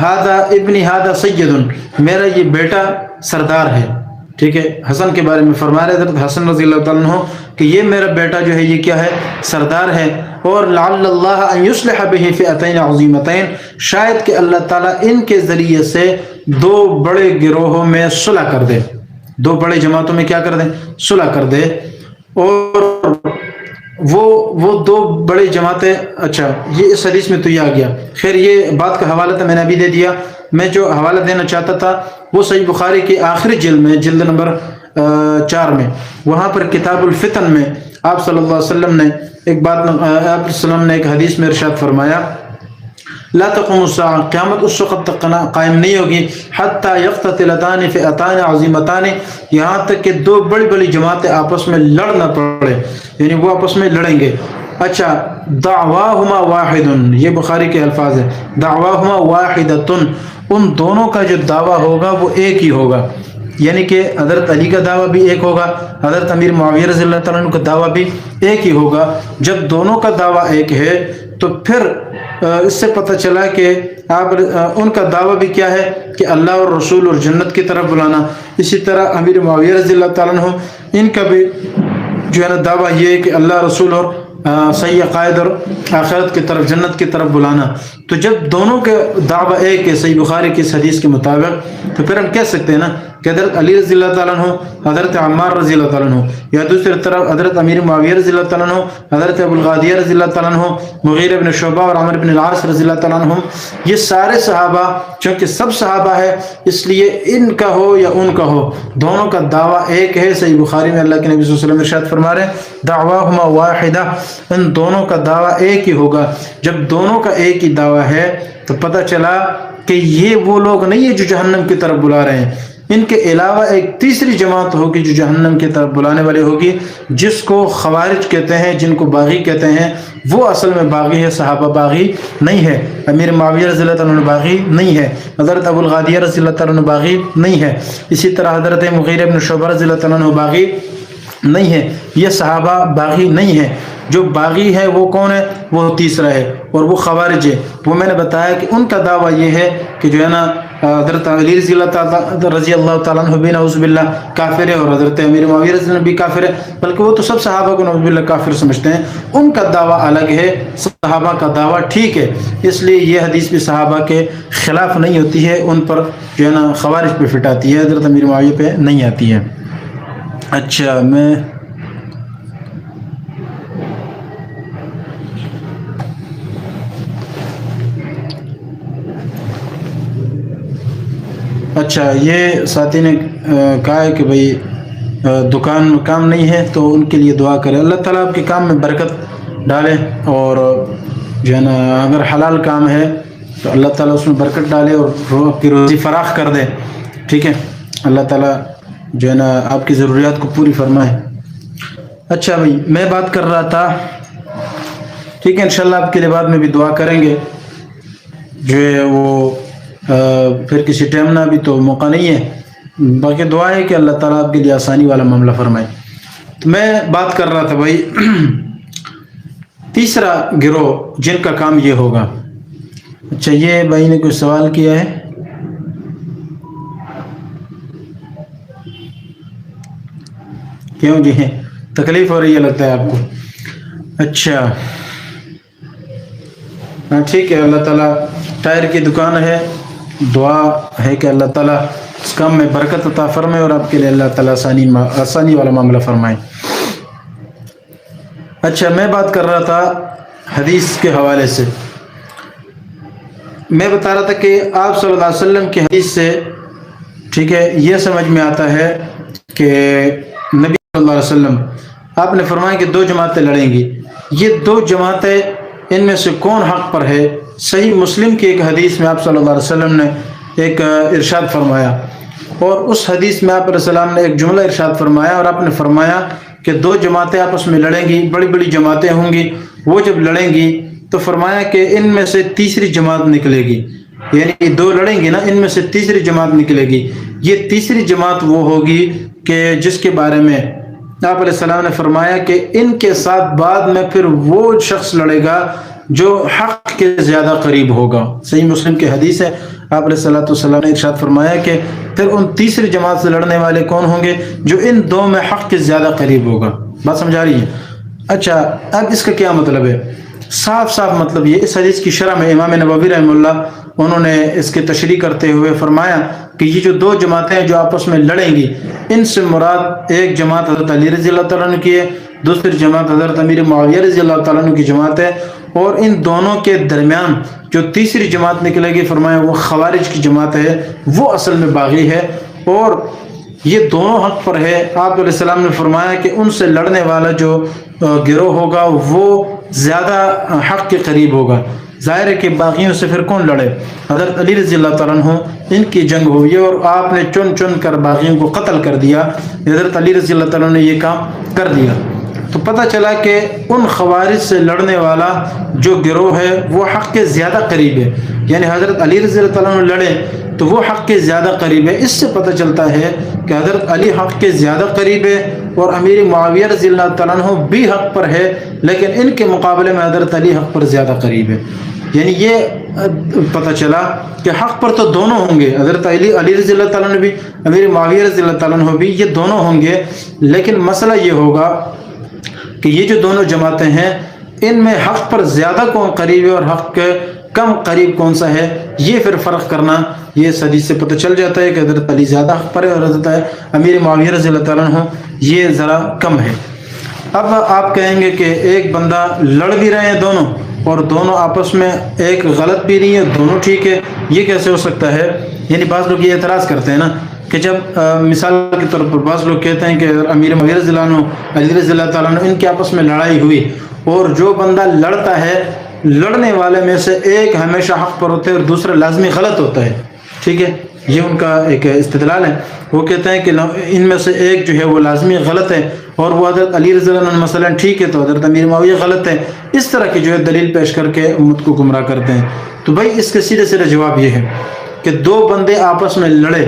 ہذا ابنی ہذا سید، میرا یہ بیٹا سردار ہے، ٹھیک ہے، حسن کے بارے میں فرما رہے حضرت حسن رضی اللہ تعالیٰ عنہ کہ یہ میرا بیٹا جو ہے یہ کیا ہے؟ سردار ہے، اور لعل اللہ ان یصلح بہ فئتین عظیمتین، شاید کہ اللہ تعالیٰ ان کے ذریعے سے 2 بڑے گروہوں میں صلح کر دے، 2 بڑے جماعتوں میں کیا کر دیں؟ صلح کر دے۔ اور وہ 2 بڑے جماعتیں، اچھا یہ اس حدیث میں تو یہ آ گیا، خیر یہ بات کا حوالہ تو میں نے ابھی دے دیا۔ میں جو حوالہ دینا چاہتا تھا وہ صحیح بخاری کی آخری جلد میں، جلد نمبر 4 میں، وہاں پر کتاب الفتن میں آپ صلی اللہ علیہ وسلم نے ایک بات، آپ علیہ السلام نے ایک حدیث میں ارشاد فرمایا، لا تقوم الساعہ، قیامت اس وقت تک قائم نہیں ہوگی، حتی یقتتلتان فئتان عظیمتان، یہاں تک کہ 2 بڑی بڑی جماعتیں آپس میں لڑ نہ پڑے، یعنی وہ آپس میں لڑیں گے۔ اچھا، دعواہما واحد، یہ بخاری کے الفاظ ہیں، دعواہما واحدۃ، ان دونوں کا جو دعویٰ ہوگا وہ ایک ہی ہوگا، یعنی کہ حضرت علی کا دعویٰ بھی ایک ہوگا، حضرت امیر معاویہ رضی اللہ تعالیٰ عنہ کا دعویٰ بھی ایک ہی ہوگا۔ جب دونوں کا دعویٰ ایک ہے تو پھر اس سے پتہ چلا کہ آپ ان کا دعویٰ بھی کیا ہے کہ اللہ اور رسول اور جنت کی طرف بلانا۔ اسی طرح امیر معاویہ رضی اللہ تعالیٰ عنہ ان کا بھی جو ہے نا دعویٰ یہ ہے کہ اللہ رسول اور صحیح عقائد اور آخرت کی طرف جنت کی طرف بلانا۔ تو جب دونوں کے دعویٰ ایک ہے صحیح بخاری کی اس حدیث کے مطابق، تو پھر ہم کہہ سکتے ہیں نا کہ حضرت علی رضی اللہ تعالیٰ عنہ، حضرت عمار رضی اللہ تعالیٰ عنہ، یا دوسری طرف حضرت امیر معاویہ رضی اللہ تعالیٰ عنہ، حضرت ابو الغادیہ رضی اللہ تعالیٰ عنہ، مغیرہ بن شعبہ اور عمرو بن العاص رضی اللہ تعالیٰ عنہ، یہ سارے صحابہ چونکہ سب صحابہ ہے اس لیے ان کا ہو یا ان کا ہو دونوں کا دعویٰ ایک ہے۔ صحیح بخاری میں اللہ کے نبی صلی اللہ علیہ وسلم ارشاد فرما رہے ہیں دعواہما واحدہ، ان دونوں کا دعویٰ ایک ہی ہوگا۔ جب دونوں کا ایک ہی دعویٰ ہے تو پتہ چلا کہ یہ وہ لوگ نہیں ہے جو جہنم کی طرف بلا رہے ہیں، ان کے علاوہ ایک تیسری جماعت ہوگی جو جہنم کی طرف بلانے والے ہوگی، جس کو خوارج کہتے ہیں، جن کو باغی کہتے ہیں۔ وہ اصل میں باغی ہے، صحابہ باغی نہیں ہے۔ امیر معاویہ رضی اللہ تعالیٰ عنہ باغی نہیں ہے، حضرت ابو الغادیہ رضی اللہ تعالیٰ عنہ باغی نہیں ہے، اسی طرح حضرت مغیرہ بن شعبہ رضی اللہ تعالیٰ عنہ باغی نہیں ہے۔ یہ صحابہ باغی نہیں ہے۔ جو باغی ہے وہ کون ہے؟ وہ تیسرا ہے اور وہ خوارج ہے۔ وہ میں نے بتایا کہ ان کا دعویٰ یہ ہے کہ جو ہے نا حضرت علی رضی اللہ تعالیٰ عنہ بھی نعوذ باللہ کافر ہے، اور حضرت امیر معاویہ رضی اللہ عنہ بھی کافر ہے، بلکہ وہ تو سب صحابہ کو نعوذ باللہ کافر سمجھتے ہیں۔ ان کا دعویٰ الگ ہے، صحابہ کا دعویٰ ٹھیک ہے۔ اس لیے یہ حدیث بھی صحابہ کے خلاف نہیں ہوتی ہے، ان پر جو ہے نا خوارج پہ فٹ آتی ہے، حضرت امیر معاویہ پہ نہیں آتی ہے۔ اچھا یہ ساتھی نے کہا ہے کہ بھائی دکان میں کام نہیں ہے تو ان کے لیے دعا کرے، اللہ تعالیٰ آپ کے کام میں برکت ڈالے، اور جو ہے نا اگر حلال کام ہے تو اللہ تعالیٰ اس میں برکت ڈالے اور آپ کی روزی فراخ کر دے، ٹھیک ہے، اللہ تعالیٰ جو ہے نا آپ کی ضروریات کو پوری فرمائے۔ اچھا بھائی میں بات کر رہا تھا، ٹھیک ہے، انشاءاللہ آپ کے لیے بعد میں بھی دعا کریں گے، جو ہے وہ پھر کسی ٹائم نہ بھی تو موقع نہیں ہے، باقی دعا ہے کہ اللہ تعالیٰ آپ کے لیے آسانی والا معاملہ فرمائے۔ تو میں بات کر رہا تھا بھائی تیسرا گروہ جن کا کام یہ ہوگا۔ اچھا یہ بھائی نے کوئی سوال کیا ہے، کیوں جی تکلیف ہو رہی ہے لگتا ہے آپ کو؟ اچھا ہاں ٹھیک ہے، اللہ تعالیٰ ٹائر کی دکان ہے، دعا ہے کہ اللہ تعالیٰ اس کام میں برکت عطا فرمائے اور آپ کے لیے اللہ تعالیٰ آسانی والا معاملہ فرمائے۔ اچھا میں بات کر رہا تھا حدیث کے حوالے سے، میں بتا رہا تھا کہ آپ صلی اللہ علیہ وسلم کی حدیث سے ٹھیک ہے یہ سمجھ میں آتا ہے کہ نبی صلی اللہ علیہ وسلم آپ نے فرمایا کہ دو جماعتیں لڑیں گی، یہ دو جماعتیں ان میں سے کون حق پر ہے؟ صحیح مسلم کی ایک حدیث میں آپ صلی اللہ علیہ وسلم نے ایک ارشاد فرمایا، اور اس حدیث میں آپ علیہ السلام نے ایک جملہ ارشاد فرمایا، اور آپ نے فرمایا کہ دو جماعتیں آپس میں لڑیں گی، بڑی بڑی جماعتیں ہوں گی، وہ جب لڑیں گی تو فرمایا کہ ان میں سے تیسری جماعت نکلے گی، یعنی دو لڑیں گی نا، ان میں سے تیسری جماعت نکلے گی۔ یہ تیسری جماعت وہ ہوگی کہ جس کے بارے میں آپ علیہ السلام نے فرمایا کہ ان کے ساتھ بعد میں پھر وہ شخص لڑے گا جو حق کے زیادہ قریب ہوگا۔ صحیح مسلم کی حدیث ہے، آپ علیہ السلام نے ارشاد فرمایا کہ پھر ان تیسری جماعت سے لڑنے والے کون ہوں گے؟ جو ان دو میں حق کے زیادہ قریب ہوگا۔ بات سمجھا رہی ہے؟ اچھا اب اس کا کیا مطلب ہے؟ صاف صاف مطلب یہ اس حدیث کی شرح میں امام نووی رحمہ اللہ انہوں نے اس کی تشریح کرتے ہوئے فرمایا کہ یہ جو دو جماعتیں ہیں جو آپس میں لڑیں گی، ان سے مراد ایک جماعت حضرت علی رضی اللہ تعالیٰ عنہ کی ہے، دوسری جماعت حضرت امیر معاویہ رضی اللہ تعالیٰ عنہ کی جماعت ہے، اور ان دونوں کے درمیان جو تیسری جماعت نکلے گی فرمایا وہ خوارج کی جماعت ہے، وہ اصل میں باغی ہے، اور یہ دونوں حق پر ہے۔ آپ علیہ السلام نے فرمایا کہ ان سے لڑنے والا جو گروہ ہوگا وہ زیادہ حق کے قریب ہوگا۔ ظاہر ہے کہ باغیوں سے پھر کون لڑے؟ حضرت علی رضی اللہ تعالیٰ عنہ ان کی جنگ ہوئی ہے، اور آپ نے چن چن کر باغیوں کو قتل کر دیا، حضرت علی رضی اللہ تعالیٰ عنہ نے یہ کام کر دیا۔ تو پتہ چلا کہ ان خوارج سے لڑنے والا جو گروہ ہے وہ حق کے زیادہ قریب ہے، یعنی حضرت علی رضی اللہ تعالیٰ عنہ لڑے تو وہ حق کے زیادہ قریب ہے۔ اس سے پتہ چلتا ہے کہ حضرت علی حق کے زیادہ قریب ہے اور امیر معاویہ رضی اللہ تعالیٰ عنہ بھی حق پر ہے، لیکن ان کے مقابلے میں حضرت علی حق پر زیادہ قریب ہے۔ یعنی یہ پتہ چلا کہ حق پر تو دونوں ہوں گے، حضرت علی رضی اللہ تعالیٰ عنہ بھی، امیر معاویہ رضی اللہ تعالیٰ عنہ بھی، یہ دونوں ہوں گے، لیکن مسئلہ یہ ہوگا کہ یہ جو دونوں جماعتیں ہیں ان میں حق پر زیادہ کون قریب ہے اور حق کے کم قریب کون سا ہے، یہ پھر فرق کرنا یہ اس حدیث سے پتہ چل جاتا ہے کہ حضرت علی زیادہ حق پر ہے اور حضرت امیر معاویہ رضی اللہ تعالیٰ عنہ یہ ذرا کم ہے۔ اب آپ کہیں گے کہ ایک بندہ لڑ بھی رہے ہیں دونوں اور دونوں آپس میں ایک غلط بھی نہیں ہے، دونوں ٹھیک ہے، یہ کیسے ہو سکتا ہے؟ یعنی بعض لوگ یہ اعتراض کرتے ہیں نا کہ جب مثال کے طور پر بعض لوگ کہتے ہیں کہ امیر معاویہ رضی اللہ عنہ، علی رضی اللہ تعالیٰ عنہ، ان کے آپس میں لڑائی ہوئی اور جو بندہ لڑتا ہے لڑنے والے میں سے ایک ہمیشہ حق پر ہوتا ہے اور دوسرا لازمی غلط ہوتا ہے، ٹھیک ہے، یہ ان کا ایک استدلال ہے۔ وہ کہتے ہیں کہ ان میں سے ایک جو ہے وہ لازمی غلط ہے اور وہ حضرت علی رضی اللہ عنہ مثلا ٹھیک ہے تو حضرت امیر معاویہ غلط ہے، اس طرح کی جو ہے دلیل پیش کر کے امت کو گمراہ کرتے ہیں۔ تو بھائی اس کے سیدھے سیدھے جواب یہ ہے کہ دو بندے آپس میں لڑے،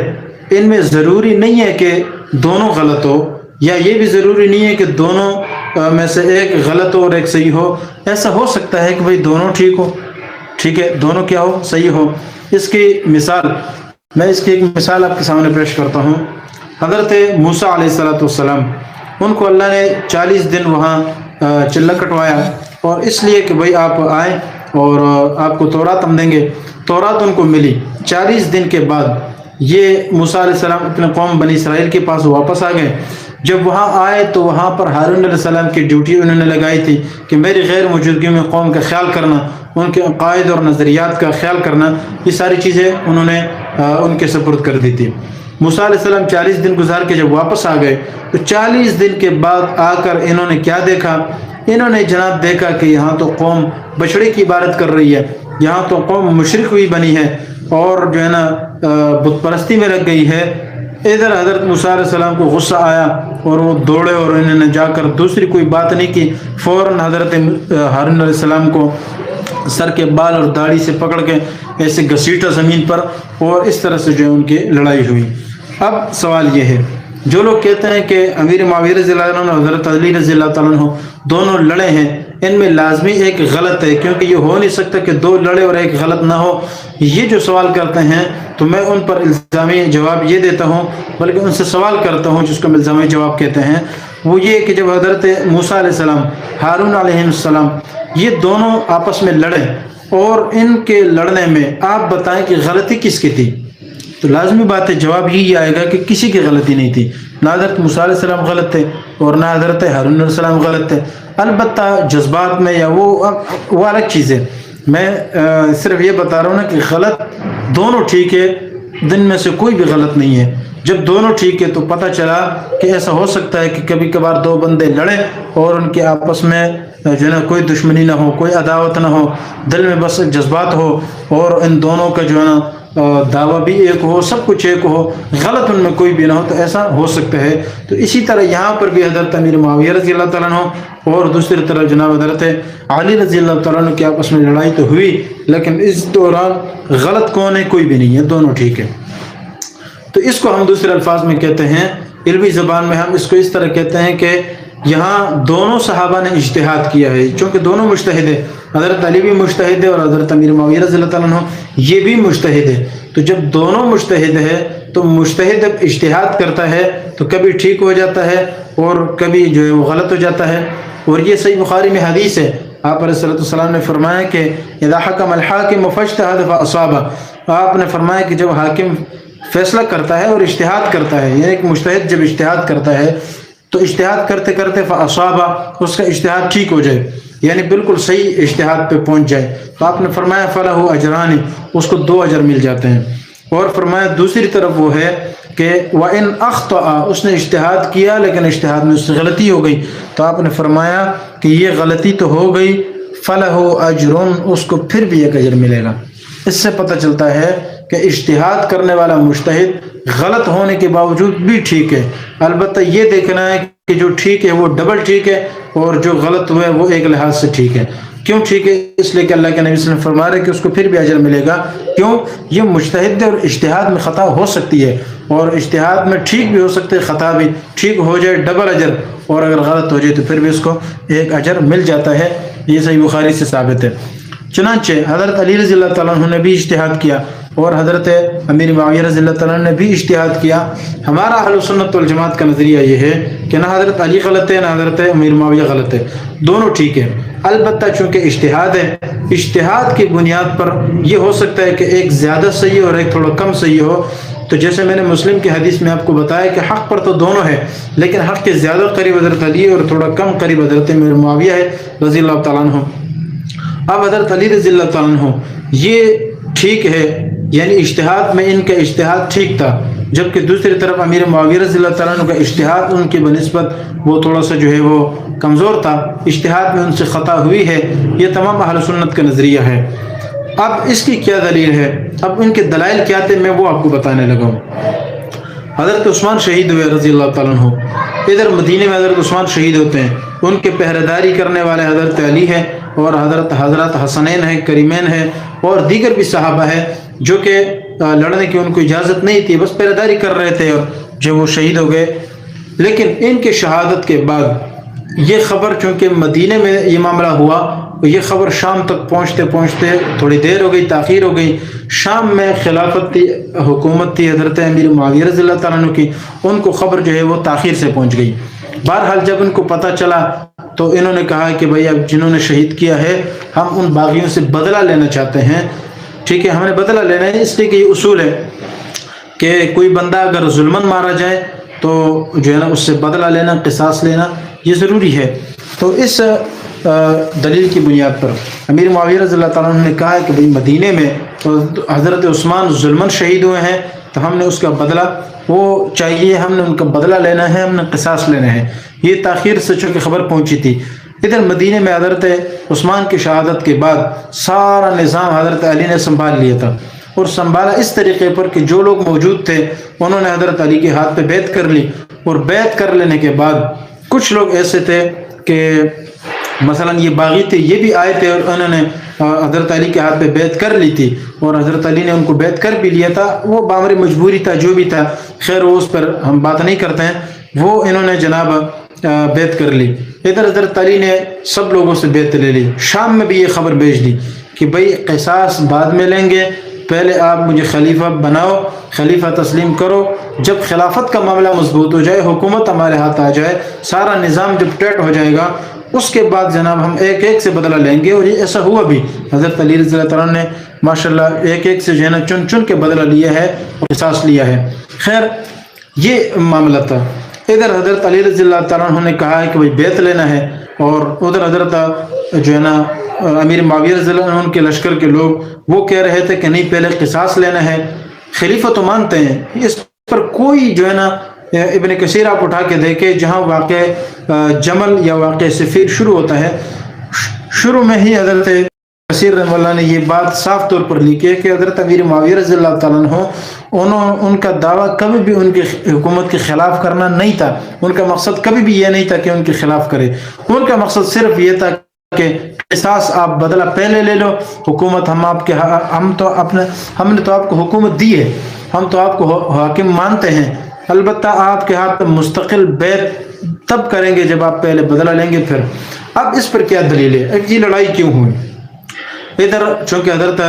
ان میں ضروری نہیں ہے کہ دونوں غلط ہو، یا یہ بھی ضروری نہیں ہے کہ دونوں میں سے ایک غلط ہو اور ایک صحیح ہو۔ ایسا ہو سکتا ہے کہ بھائی دونوں ٹھیک ہو، ٹھیک ہے، دونوں کیا ہو، صحیح ہو۔ اس کی مثال میں اس کی ایک مثال آپ کے سامنے پیش کرتا ہوں۔ حضرت موسیٰ علیہ السلام، ان کو اللہ نے 40 دن وہاں چلہ کٹوایا، اور اس لیے کہ بھائی آپ آئیں اور آپ کو تورات ہم دیں گے۔ تورات ان کو ملی 40 دن کے بعد، یہ موسیٰ علیہ السلام اپنے قوم بنی اسرائیل کے پاس واپس آ گئے۔ جب وہاں آئے تو وہاں پر ہارون علیہ السلام کی ڈیوٹی انہوں نے لگائی تھی کہ میری غیر موجودگی میں قوم کا خیال کرنا، ان کے عقائد اور نظریات کا خیال کرنا، یہ ساری چیزیں انہوں نے ان کے سپرد کر دی تھی۔ موسیٰ علیہ السلام 40 دن گزار کے جب واپس آ گئے تو 40 دن کے بعد آ کر انہوں نے کیا دیکھا؟ انہوں نے جناب دیکھا کہ یہاں تو قوم بچڑے کی عبادت کر رہی ہے، یہاں تو قوم مشرک ہوئی بنی ہے اور جو ہے نا بت پرستی میں لگ گئی ہے۔ ادھر حضرت موسیٰ علیہ السلام کو غصہ آیا اور وہ دوڑے اور انہوں نے جا کر دوسری کوئی بات نہیں کی، فوراً حضرت ہارون علیہ السلام کو سر کے بال اور داڑھی سے پکڑ کے ایسے گھسیٹا زمین پر، اور اس طرح سے جو ہے ان کی لڑائی ہوئی۔ اب سوال یہ ہے، جو لوگ کہتے ہیں کہ امیر معاویہ رضی اللہ عنہ اور حضرت علی رضی اللہ تعالیٰ عنہ دونوں لڑے ہیں، ان میں لازمی ایک غلط ہے، کیونکہ یہ ہو نہیں سکتا کہ دو لڑے اور ایک غلط نہ ہو۔ یہ جو سوال کرتے ہیں تو میں ان پر الزامی جواب یہ دیتا ہوں، بلکہ ان سے سوال کرتا ہوں جس کو الزامی جواب کہتے ہیں، وہ یہ کہ جب حضرت موسیٰ علیہ السلام، ہارون علیہ السلام، یہ دونوں آپس میں لڑے اور ان کے لڑنے میں آپ بتائیں کہ غلطی کس کی تھی، تو لازمی بات ہے جواب یہی آئے گا کہ کسی کی غلطی نہیں تھی، نہ حضرت موسیٰ علیہ السلام غلط تھے اور نہ حضرت ہارون علیہ السلام غلط تھے۔ البتہ جذبات میں یا وہ الگ چیز ہے، میں صرف یہ بتا رہا ہوں نا کہ غلط دونوں ٹھیک ہے، دن میں سے کوئی بھی غلط نہیں ہے۔ جب دونوں ٹھیک ہے تو پتہ چلا کہ ایسا ہو سکتا ہے کہ کبھی کبھار دو بندے لڑے اور ان کے آپس میں جو ہے نا کوئی دشمنی نہ ہو، کوئی عداوت نہ ہو، دل میں بس جذبات ہو اور ان دونوں کا جو ہے نا دعویٰ بھی ایک ہو، سب کچھ ایک ہو، غلط ان میں کوئی بھی نہ ہو، تو ایسا ہو سکتا ہے۔ تو اسی طرح یہاں پر بھی حضرت امیر معاویہ رضی اللہ تعالیٰ عنہ اور دوسری طرف جناب حضرت علی رضی اللہ تعالیٰ عنہ کے آپس میں لڑائی تو ہوئی، لیکن اس دوران غلط کون ہے؟ کوئی بھی نہیں ہے، دونوں ٹھیک ہے۔ تو اس کو ہم دوسرے الفاظ میں کہتے ہیں، علمی زبان میں ہم اس کو اس طرح کہتے ہیں کہ یہاں دونوں صحابہ نے اجتہاد کیا ہے، چونکہ دونوں مجتہد ہیں، حضرت علی بھی مجتہد ہے اور حضرت امیر معاویہ رضی اللہ تعالیٰ عنہ یہ بھی مجتہد ہے۔ تو جب دونوں مجتہد ہے تو مجتہد جب اجتہاد کرتا ہے تو کبھی ٹھیک ہو جاتا ہے اور کبھی جو ہے وہ غلط ہو جاتا ہے، اور یہ صحیح بخاری میں حدیث ہے، آپ علیہ السلام نے فرمایا کہ اذا حکم الحاکم فاجتہد فاصاب، آپ نے فرمایا کہ جب حاکم فیصلہ کرتا ہے اور اجتہاد کرتا ہے، یعنی کہ مجتہد جب اجتہاد کرتا ہے تو اجتہاد کرتے کرتے فاصاب، اس کا اجتہاد ٹھیک ہو جائے، یعنی بالکل صحیح اجتہاد پہ پہنچ جائے، تو آپ نے فرمایا فلہ اجران، اس کو 2 اجر مل جاتے ہیں۔ اور فرمایا دوسری طرف وہ ہے کہ وَإِنْ أَخْطَأَ، اس نے اجتہاد کیا لیکن اجتہاد میں اس سے غلطی ہو گئی، تو آپ نے فرمایا کہ یہ غلطی تو ہو گئی، فَلَهُ أَجْرٌ، اس کو پھر بھی 1 اجر ملے گا۔ اس سے پتہ چلتا ہے کہ اجتہاد کرنے والا مجتہد غلط ہونے کے باوجود بھی ٹھیک ہے، البتہ یہ دیکھنا ہے کہ جو ٹھیک ہے وہ ڈبل ٹھیک ہے اور جو غلط ہوا ہے وہ ایک لحاظ سے ٹھیک ہے۔ کیوں ٹھیک ہے؟ اس لیے کہ اللہ کے نبی صلی اللہ علیہ وسلم فرما رہے کہ اس کو پھر بھی اجر ملے گا. کیوں؟ یہ مجتہد ہے اور اجتہاد میں خطا ہو سکتی ہے، اور اجتہاد میں ٹھیک بھی ہو سکتے ہے، خطا بھی. ٹھیک ہو جائے ڈبل اجر، اور اگر غلط ہو جائے تو پھر بھی اس کو ایک اجر مل جاتا ہے. یہ صحیح بخاری سے ثابت ہے. چنانچہ حضرت علی رضی اللہ تعالیٰ عنہ نے بھی اجتہاد کیا، اور حضرت امیر معاویہ رضی اللہ تعالیٰ عنہ نے بھی اجتہاد کیا. ہمارا اہل سنت والجماعت کا نظریہ یہ ہے کہ نہ حضرت علی غلط ہے نہ حضرت امیر معاویہ غلط ہے، دونوں ٹھیک ہے. البتہ چونکہ اجتہاد ہے، اجتہاد کی بنیاد پر یہ ہو سکتا ہے کہ ایک زیادہ صحیح اور ایک تھوڑا کم صحیح ہو. تو جیسے میں نے مسلم کی حدیث میں آپ کو بتایا کہ حق پر تو دونوں ہے، لیکن حق کے زیادہ قریب حضرت علی اور تھوڑا کم قریب حضرت امیر معاویہ ہے رضی اللہ تعالیٰ عنہ. اب حضرت علی رضی اللہ تعالیٰ عنہ یہ ٹھیک ہے، یعنی اجتہاد میں ان کا اجتہاد ٹھیک تھا، جبکہ دوسری طرف امیر معاویہ رضی اللہ تعالیٰ عنہ کا اجتہاد ان کی بنسبت وہ تھوڑا سا جو ہے وہ کمزور تھا، اجتہاد میں ان سے خطا ہوئی ہے. یہ تمام اہل سنت کا نظریہ ہے. اب اس کی کیا دلیل ہے؟ اب ان کے دلائل کیا تھے میں وہ آپ کو بتانے لگا ہوں. حضرت عثمان شہید ہوئے رضی اللہ تعالیٰ عنہ. ادھر مدینے میں حضرت عثمان شہید ہوتے ہیں، ان کے پہرے داری کرنے والے حضرت علی ہیں، اور حضرت حسنین ہیں، کریمین ہیں، اور دیگر بھی صحابہ ہیں جو کہ لڑنے کی ان کو اجازت نہیں تھی، بس پہرے داری کر رہے تھے، اور جب وہ شہید ہو گئے. لیکن ان کے شہادت کے بعد یہ خبر، چونکہ مدینے میں یہ معاملہ ہوا، یہ خبر شام تک پہنچتے پہنچتے تھوڑی دیر ہو گئی، تاخیر ہو گئی. شام میں خلافت تھی، حکومت تھی حضرت امیر معاویہ رضی اللہ تعالیٰ عنہ کی، ان کو خبر جو ہے وہ تاخیر سے پہنچ گئی. بہرحال جب ان کو پتہ چلا تو انہوں نے کہا کہ بھئی اب جنہوں نے شہید کیا ہے ہم ان باغیوں سے بدلہ لینا چاہتے ہیں. ٹھیک ہے، ہم نے بدلہ لینا ہے، اس لیے کہ یہ اصول ہے کہ کوئی بندہ اگر ظلمن مارا جائے تو جو ہے نا اس سے بدلہ لینا، قصاص لینا یہ ضروری ہے. تو اس دلیل کی بنیاد پر امیر معاویہ رضی اللہ تعالیٰ عنہ نے کہا ہے کہ بھئی مدینے میں حضرت عثمان ظلمن شہید ہوئے ہیں، تو ہم نے اس کا بدلہ وہ چاہیے، ہم نے ان کا بدلہ لینا ہے، ہم نے قصاص لینا ہے. یہ تاخیر سے چونکہ خبر پہنچی تھی. ادھر مدینے میں حضرت عثمان کی شہادت کے بعد سارا نظام حضرت علی نے سنبھال لیا تھا، اور سنبھالا اس طریقے پر کہ جو لوگ موجود تھے انہوں نے حضرت علی کے ہاتھ پہ بیعت کر لی. اور بیعت کر لینے کے بعد کچھ لوگ ایسے تھے کہ مثلا یہ باغی تھے، یہ بھی آئے تھے اور انہوں نے حضرت علی کے ہاتھ پہ بیعت کر لی تھی، اور حضرت علی نے ان کو بیعت کر بھی لیا تھا. وہ بامر مجبوری تھا، جو بھی تھا، خیر وہ اس پر ہم بات نہیں کرتے ہیں. وہ انہوں نے جناب بیعت کر لی. ادھر حضرت علی نے سب لوگوں سے بیعت لے لی. شام میں بھی یہ خبر بھیج دی کہ بھئی قصاص بعد میں لیں گے، پہلے آپ مجھے خلیفہ بناؤ، خلیفہ تسلیم کرو. جب خلافت کا معاملہ مضبوط ہو جائے، حکومت ہمارے ہاتھ آ جائے، سارا نظام جب ٹیٹ ہو جائے گا، اس کے بعد جناب ہم ایک ایک سے بدلہ لیں گے. اور یہ ایسا ہوا بھی. حضرت علی رضی اللہ تعالیٰ نے ماشاءاللہ ایک ایک سے جو ہے نا چن چن کے بدلہ لیا ہے اور قصاص لیا ہے. خیر یہ معاملہ تھا. ادھر حضرت علی رضی اللہ تعالیٰ عنہ نے کہا ہے کہ بھئی بیعت لینا ہے، اور ادھر حضرت جو ہے نا امیر معاویہ رضی اللہ عنہ کے لشکر کے لوگ وہ کہہ رہے تھے کہ نہیں پہلے قصاص لینا ہے. خلیفہ تو مانتے ہیں، اس پر کوئی جو ہے نا ابن کثیر آپ اٹھا کے دیکھے جہاں واقع جمل یا واقع صفیر شروع ہوتا ہے، شروع میں ہی حضرت کثیر رحمہ اللہ نے یہ بات صاف طور پر لکھی ہے کہ حضرت امیر معاویہ رضی اللہ تعالیٰ عنہ ان کا دعویٰ کبھی بھی ان کی حکومت کے خلاف کرنا نہیں تھا. ان کا مقصد کبھی بھی یہ نہیں تھا کہ ان کے خلاف کرے. ان کا مقصد صرف یہ تھا کہ قصاص آپ بدلہ پہلے لے لو، حکومت ہم نے تو آپ کو حکومت دی ہے، ہم تو آپ کو حاکم مانتے ہیں، البتہ آپ کے ہاتھ مستقل بیعت تب کریں گے جب آپ پہلے بدلہ لیں گے. پھر اب اس پر کیا دلیل ہے؟ یہ لڑائی کیوں ہوئی؟ ادھر چونکہ حضرت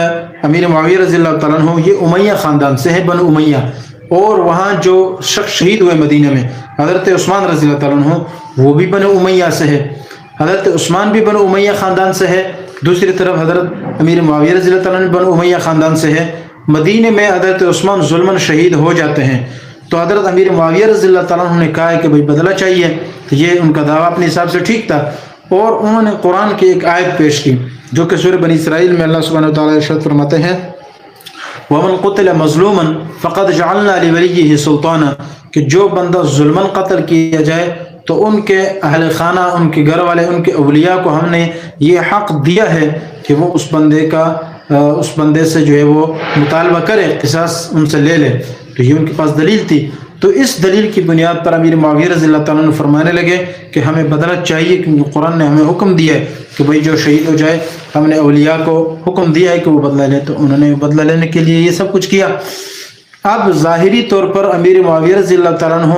امیر معاویہ رضی اللہ تعالیٰ عنہ یہ امیہ خاندان سے ہے، بنو امیہ، اور وہاں جو شخص شہید ہوئے مدینہ میں حضرت عثمان رضی اللہ تعالیٰ عنہ وہ بھی بنو امیہ سے ہے. حضرت عثمان بھی بنو امیہ خاندان سے ہے، دوسری طرف حضرت امیر معاویہ رضی اللہ تعالیٰ عنہ بنو امیہ خاندان سے ہے. مدینہ میں حضرت عثمان ظلماً شہید ہو جاتے ہیں، تو حضرت امیر معاویہ رضی اللہ تعالیٰ عنہ نے کہا ہے کہ بھئی بدلہ چاہیے. یہ ان کا دعویٰ اپنے حساب سے ٹھیک تھا، اور انہوں نے قرآن کی ایک آیت پیش کی جو کہ سورہ بنی اسرائیل میں اللہ سبحانہ وتعالیٰ ارشاد فرماتے ہیں وَمَنْ قُتِلَ مَظْلُومًا فَقَدْ جَعَلْنَا لِوَلِيِّهِ سُلْطَانًا، کہ جو بندہ ظلماً قتل کیا جائے تو ان کے اہل خانہ، ان کے گھر والے، ان کے اولیاء کو ہم نے یہ حق دیا ہے کہ وہ اس بندے سے جو ہے وہ مطالبہ کرے، قصاص ان سے لے لے. تو یہ ان کے پاس دلیل تھی. تو اس دلیل کی بنیاد پر امیر معاویہ رضی اللہ تعالیٰ عنہ فرمانے لگے کہ ہمیں بدلہ چاہیے، کیونکہ قرآن نے ہمیں حکم دیا ہے کہ بھئی جو شہید ہو جائے، ہم نے اولیاء کو حکم دیا ہے کہ وہ بدلہ لے، تو انہوں نے بدلہ لینے کے لیے یہ سب کچھ کیا۔ اب ظاہری طور پر امیر معاویہ رضی اللہ تعالیٰ عنہ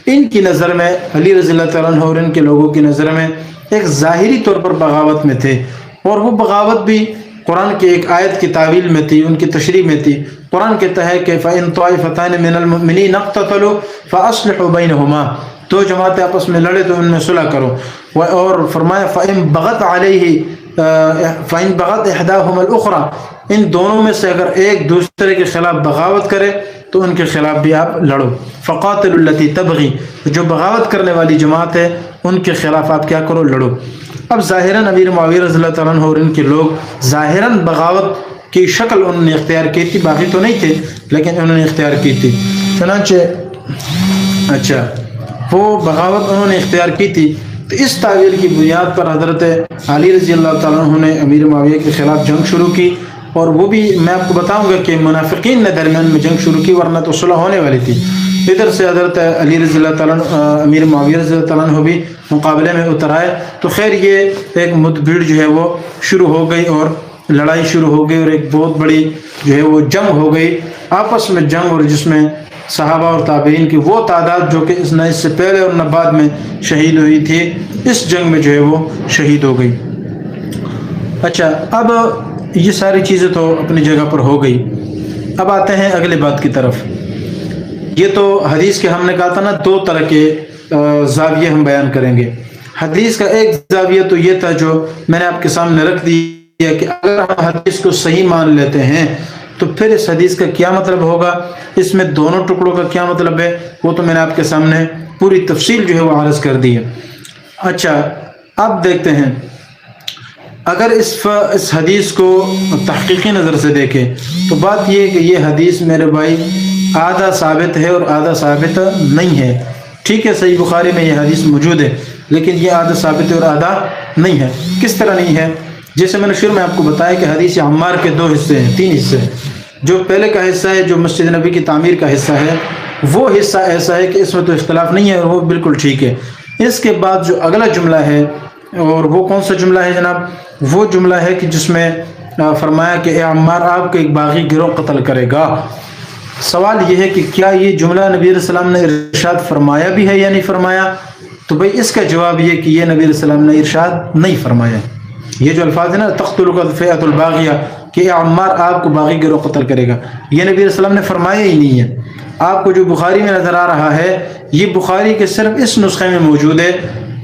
ان کی نظر میں، علی رضی اللہ تعالیٰ عنہ اور ان کے لوگوں کی نظر میں ایک ظاہری طور پر بغاوت میں تھے، اور وہ بغاوت بھی قرآن کی ایک آیت کی تعویل میں تھی، ان کی تشریح میں تھی۔ قرآن کہتا ہے کہ فَإِن طَائِفَتَانِ مِنَ الْمُؤْمِنِينَ اقْتَتَلُوا فَأَصْلِحُوا بَيْنَهُمَا، دو جماعتیں آپس میں لڑے تو ان میں صلح کرو۔ اور فرمایا فَإِن بَغَتْ عَلَيْهِ فَإِن بَغَتْ إِحْدَاهُمَا الْأُخْرَى، ان دونوں میں سے اگر ایک دوسرے کے خلاف بغاوت کرے تو ان کے خلاف بھی آپ لڑو۔ فَقَاتِلُوا الَّتِي تَبْغِي، جو بغاوت کرنے والی جماعت ہے ان کے خلاف آپ کیا کرو، لڑو۔ اب ظاہراً امیر معاویہ رضی اللہ تعالیٰ عنہ اور ان کے لوگ ظاہراً بغاوت کی شکل انہوں نے اختیار کی تھی، باقی تو نہیں تھے لیکن انہوں نے اختیار کی تھی۔ چنانچہ وہ بغاوت انہوں نے اختیار کی تھی، تو اس تعویل کی بنیاد پر حضرت علی رضی اللہ تعالیٰ عنہ نے امیر معاویہ کے خلاف جنگ شروع کی، اور وہ بھی میں آپ کو بتاؤں گا کہ منافقین نے درمیان میں جنگ شروع کی، ورنہ تو صلح ہونے والی تھی۔ ادھر سے حضرت علی رضی اللہ تعالیٰ امیر معاویہ رضی اللہ تعالیٰ عنہ بھی مقابلے میں اتر آئے، تو خیر یہ ایک مدبھیڑ جو ہے وہ شروع ہو گئی، اور لڑائی شروع ہو گئی، اور ایک بہت بڑی جو ہے وہ جنگ ہو گئی آپس میں، جنگ، اور جس میں صحابہ اور تابعین کی وہ تعداد جو کہ نہ اس سے پہلے اور نہ بعد میں شہید ہوئی تھی، اس جنگ میں جو ہے وہ شہید ہو گئی۔ اچھا، اب یہ ساری چیزیں تو اپنی جگہ پر ہو گئی، اب آتے ہیں اگلی بات کی طرف۔ یہ تو حدیث کے ہم نے کہا تھا نا، دو طرح کے زاویے ہم بیان کریں گے۔ حدیث کا ایک زاویہ تو یہ تھا جو میں نے آپ کے سامنے رکھ دیا کہ اگر ہم حدیث کو صحیح مان لیتے ہیں تو پھر اس حدیث کا کیا مطلب ہوگا، اس میں دونوں ٹکڑوں کا کیا مطلب ہے، وہ تو میں نے آپ کے سامنے پوری تفصیل جو ہے وہ عرض کر دی ہے۔ اچھا، اب دیکھتے ہیں، اگر اس حدیث کو تحقیقی نظر سے دیکھیں تو بات یہ ہے کہ یہ حدیث میرے بھائی آدھا ثابت ہے اور آدھا ثابت نہیں ہے۔ ٹھیک ہے، صحیح بخاری میں یہ حدیث موجود ہے، لیکن یہ آدھا ثابت ہے اور آدھا نہیں ہے۔ کس طرح نہیں ہے؟ جیسے میں نے شروع میں آپ کو بتایا کہ حدیث عمار کے دو حصے ہیں، تین حصے ہیں۔ جو پہلے کا حصہ ہے، جو مسجد نبی کی تعمیر کا حصہ ہے، وہ حصہ ایسا ہے کہ اس میں تو اختلاف نہیں ہے اور وہ بالکل ٹھیک ہے۔ اس کے بعد جو اگلا جملہ ہے، اور وہ کون سا جملہ ہے جناب؟ وہ جملہ ہے کہ جس میں فرمایا کہ اے عمار، آپ کو ایک باغی گروہ قتل کرے گا۔ سوال یہ ہے کہ کیا یہ جملہ نبی علیہ السلام نے ارشاد فرمایا بھی ہے یا نہیں فرمایا؟ تو بھئی اس کا جواب یہ کہ یہ نبی علیہ السلام نے ارشاد نہیں فرمایا۔ یہ جو الفاظ ہے نا، تقتلک الفئۃ الباغیہ، کہ اے عمار آپ کو باغی گروہ قتل کرے گا، یہ نبی علیہ السلام نے فرمایا ہی نہیں ہے۔ آپ کو جو بخاری میں نظر آ رہا ہے، یہ بخاری کے صرف اس نسخے میں موجود ہے۔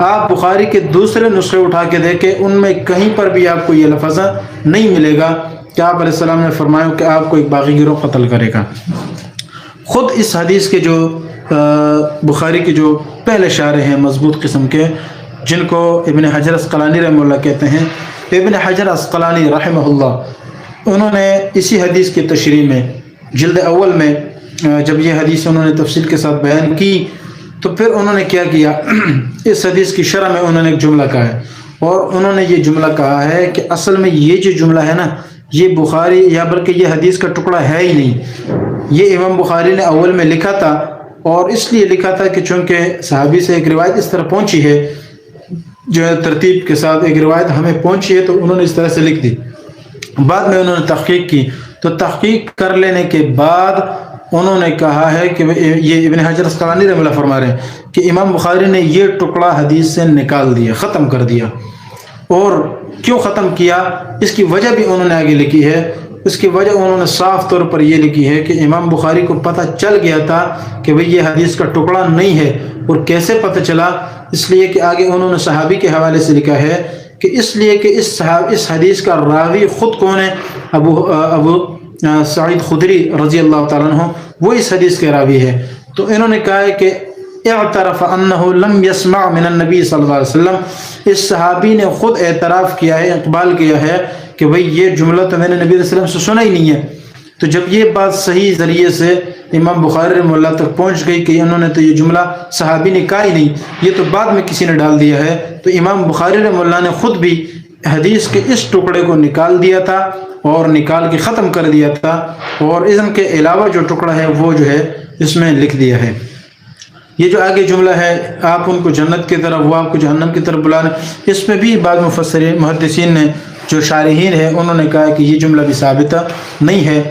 آپ بخاری کے دوسرے نسخے اٹھا کے دیکھیں، ان میں کہیں پر بھی آپ کو یہ لفظ نہیں ملے گا کہ آپ علیہ السلام نے فرمایا کہ آپ کو ایک باغی گروہ قتل کرے گا۔ خود اس حدیث کے جو بخاری کے جو پہلے شارح ہیں مضبوط قسم کے، جن کو ابن حجر عسقلانی رحمہ اللہ کہتے ہیں، ابن حجر عسقلانی رحمہ اللہ، انہوں نے اسی حدیث کی تشریح میں جلد اول میں جب یہ حدیث انہوں نے تفصیل کے ساتھ بیان کی، تو پھر انہوں نے کیا اس حدیث کی شرح میں انہوں نے ایک جملہ کہا ہے، اور انہوں نے یہ جملہ کہا ہے کہ اصل میں یہ جو جملہ ہے نا، یہ بخاری یا بلکہ یہ حدیث کا ٹکڑا ہے ہی نہیں۔ یہ امام بخاری نے اول میں لکھا تھا، اور اس لیے لکھا تھا کہ چونکہ صحابی سے ایک روایت اس طرح پہنچی ہے، جو ہے ترتیب کے ساتھ ایک روایت ہمیں پہنچی ہے، تو انہوں نے اس طرح سے لکھ دی۔ بعد میں انہوں نے تحقیق کی، تو تحقیق کر لینے کے بعد انہوں نے کہا ہے کہ یہ ابن حجر عسقلانی رحمہ اللہ فرما رہے ہیں کہ امام بخاری نے یہ ٹکڑا حدیث سے نکال دیا، ختم کر دیا۔ اور کیوں ختم کیا، اس کی وجہ بھی انہوں نے آگے لکھی ہے۔ اس کی وجہ انہوں نے صاف طور پر یہ لکھی ہے کہ امام بخاری کو پتہ چل گیا تھا کہ بھئی یہ حدیث کا ٹکڑا نہیں ہے۔ اور کیسے پتہ چلا؟ اس لیے کہ آگے انہوں نے صحابی کے حوالے سے لکھا ہے کہ اس لیے کہ اس حدیث کا راوی خود کون ہے؟ ابو سعید خدری رضی اللہ تعالیٰ عنہ، وہ اس حدیث کے راوی ہے۔ تو انہوں نے کہا ہے کہ اعترف انہ لم يسمع من النبی صلی اللہ علیہ وسلم، اس صحابی نے خود اعتراف کیا ہے، اقبال کیا ہے کہ بھئی یہ جملہ تو میں نے نبی علیہ السلام سے سنا ہی نہیں ہے۔ تو جب یہ بات صحیح ذریعے سے امام بخاری رحمہ اللہ تک پہنچ گئی کہ انہوں نے تو یہ جملہ صحابی نے کہا ہی نہیں، یہ تو بعد میں کسی نے ڈال دیا ہے، تو امام بخاری رحمہ اللہ نے خود بھی حدیث کے اس ٹکڑے کو نکال دیا تھا، اور نکال کے ختم کر دیا تھا، اور اذن کے علاوہ جو ٹکڑا ہے وہ جو ہے اس میں لکھ دیا ہے۔ یہ جو آگے جملہ ہے آپ ان کو جنت کی طرف وہ آپ کو جہنم کی طرف بلا رہے ہیں، اس میں بھی بعض مفسرین محدثین نے جو شارحین ہیں انہوں نے کہا کہ یہ جملہ بھی ثابتہ نہیں ہے.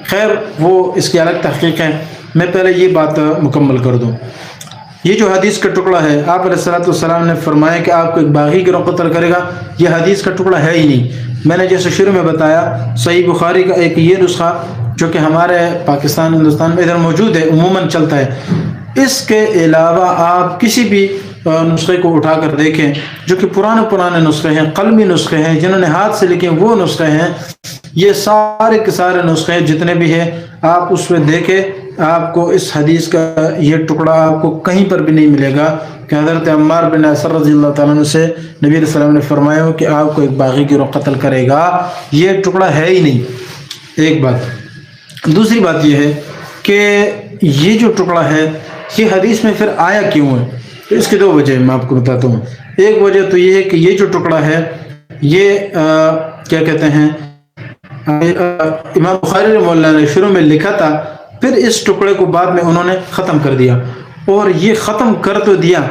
خیر وہ اس کی الگ تحقیق ہے، میں پہلے یہ بات مکمل کر دوں. یہ جو حدیث کا ٹکڑا ہے آپ علیہ الصلوۃ والسلام نے فرمایا کہ آپ کو ایک باغی گروہ قتل کرے گا، یہ حدیث کا ٹکڑا ہے ہی نہیں. میں نے جیسے شروع میں بتایا صحیح بخاری کا ایک یہ نسخہ جو کہ ہمارے پاکستان ہندوستان میں ادھر موجود ہے، عموماً چلتا ہے. اس کے علاوہ آپ کسی بھی نسخے کو اٹھا کر دیکھیں جو کہ پرانے نسخے ہیں، قلمی نسخے ہیں، جنہوں نے ہاتھ سے لکھے وہ نسخے ہیں، یہ سارے کے سارے نسخے جتنے بھی ہیں آپ اس میں دیکھیں، آپ کو اس حدیث کا یہ ٹکڑا آپ کو کہیں پر بھی نہیں ملے گا کہ حضرت عمار بن یاسر رضی اللہ تعالیٰ عنہ سے نبی علیہ السلام نے فرمایا ہو کہ آپ کو ایک باغی گروہ قتل کرے گا. یہ ٹکڑا ہے ہی نہیں. ایک بات. دوسری بات یہ ہے کہ یہ جو ٹکڑا ہے یہ حدیث میں پھر آیا کیوں ہے؟ اس کی دو وجہ میں آپ کو بتاتا ہوں. ایک وجہ تو یہ ہے کہ یہ جو ٹکڑا ہے یہ کیا کہتے ہیں امام بخاری رحمہ اللہ نے شروع میں لکھا تھا، پھر اس ٹکڑے کو بعد میں انہوں نے ختم کر دیا. اور یہ ختم کر تو دیا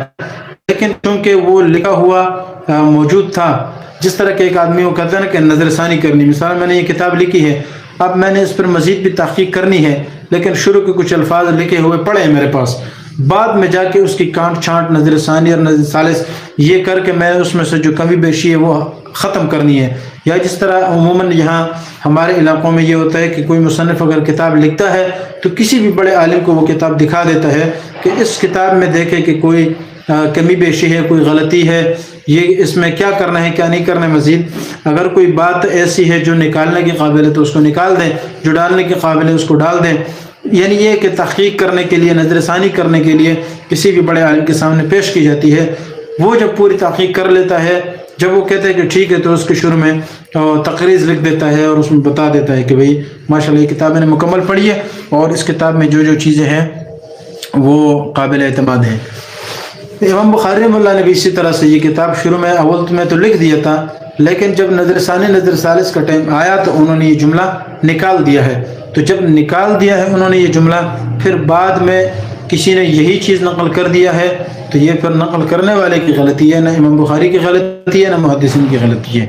لیکن چونکہ وہ لکھا ہوا موجود تھا، جس طرح کہ ایک آدمی کو کہتا ہے نا کہ نظر ثانی کرنی. مثال میں نے یہ کتاب لکھی ہے، اب میں نے اس پر مزید بھی تحقیق کرنی ہے، لیکن شروع کے کچھ الفاظ لکھے ہوئے پڑے ہیں میرے پاس، بعد میں جا کے اس کی کانٹ چھانٹ نظر ثانی اور نظر ثالث یہ کر کے میں اس میں سے جو کمی بیشی ہے وہ ختم کرنی ہے. یا جس طرح عموماً یہاں ہمارے علاقوں میں یہ ہوتا ہے کہ کوئی مصنف اگر کتاب لکھتا ہے تو کسی بھی بڑے عالم کو وہ کتاب دکھا دیتا ہے کہ اس کتاب میں دیکھے کہ کوئی کمی بیشی ہے، کوئی غلطی ہے، یہ اس میں کیا کرنا ہے کیا نہیں کرنا ہے. مزید اگر کوئی بات ایسی ہے جو نکالنے کے قابل ہے تو اس کو نکال دیں، جو ڈالنے کے قابل ہے اس کو ڈال دیں. یعنی یہ کہ تحقیق کرنے کے لیے، نظر ثانی کرنے کے لیے کسی بھی بڑے عالم کے سامنے پیش کی جاتی ہے. وہ جب پوری تحقیق کر لیتا ہے، جب وہ کہتے ہیں کہ ٹھیک ہے تو اس کے شروع میں تقریض لکھ دیتا ہے اور اس میں بتا دیتا ہے کہ بھئی ماشاءاللہ یہ کتاب میں نے مکمل پڑھی ہے اور اس کتاب میں جو جو چیزیں ہیں وہ قابل اعتماد ہیں. امام بخاری رحمہ اللہ نے بھی اسی طرح سے یہ کتاب شروع میں اول میں تو لکھ دیا تھا، لیکن جب نظر ثانی نظر ثالث کا ٹائم آیا تو انہوں نے یہ جملہ نکال دیا ہے. تو جب نکال دیا ہے انہوں نے یہ جملہ، پھر بعد میں کسی نے یہی چیز نقل کر دیا ہے تو یہ پھر نقل کرنے والے کی غلطی ہے، نہ امام بخاری کی غلطی ہے نہ محدثین کی غلطی ہے.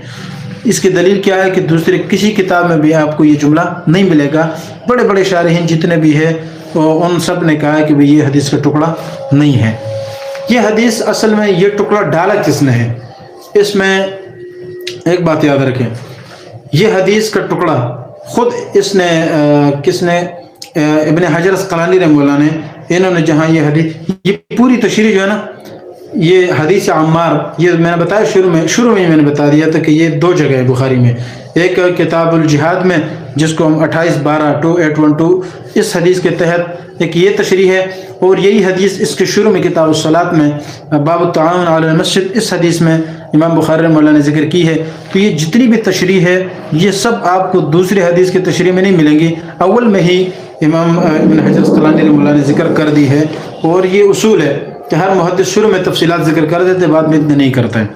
اس کی دلیل کیا ہے کہ دوسرے کسی کتاب میں بھی آپ کو یہ جملہ نہیں ملے گا. بڑے بڑے شارحین جتنے بھی ہیں ان سب نے کہا کہ یہ حدیث کا ٹکڑا نہیں ہے. یہ حدیث اصل میں یہ ٹکڑا ڈالا کس نے ہے؟ اس میں ایک بات یاد رکھیں، یہ حدیث کا ٹکڑا خود اس نے کس نے ابن حجر اسقلانی رحمہ اللہ نے، انہوں نے جہاں یہ حدیث یہ پوری تشریح جو ہے نا یہ حدیث عمار، یہ میں نے بتایا شروع میں میں نے بتا دیا تھا کہ یہ دو جگہ ہے بخاری میں. ایک کتاب الجہاد میں جس کو ہم 28-12-2812 اس حدیث کے تحت ایک یہ تشریح ہے، اور یہی حدیث اس کے شروع میں کتاب الصلاۃ میں باب التعاون علی المسجد اس حدیث میں امام بخاری رحمہ اللہ نے ذکر کی ہے. تو یہ جتنی بھی تشریح ہے یہ سب آپ کو دوسری حدیث کی تشریح میں نہیں ملیں گی، اول میں ہی امام ابن حجر اسقلانی رحمہ اللہ نے ذکر کر دی ہے. اور یہ اصول ہے کہ ہر محدث شروع میں تفصیلات ذکر کر دیتے، بعد میں اتنے نہیں کرتے ہیں.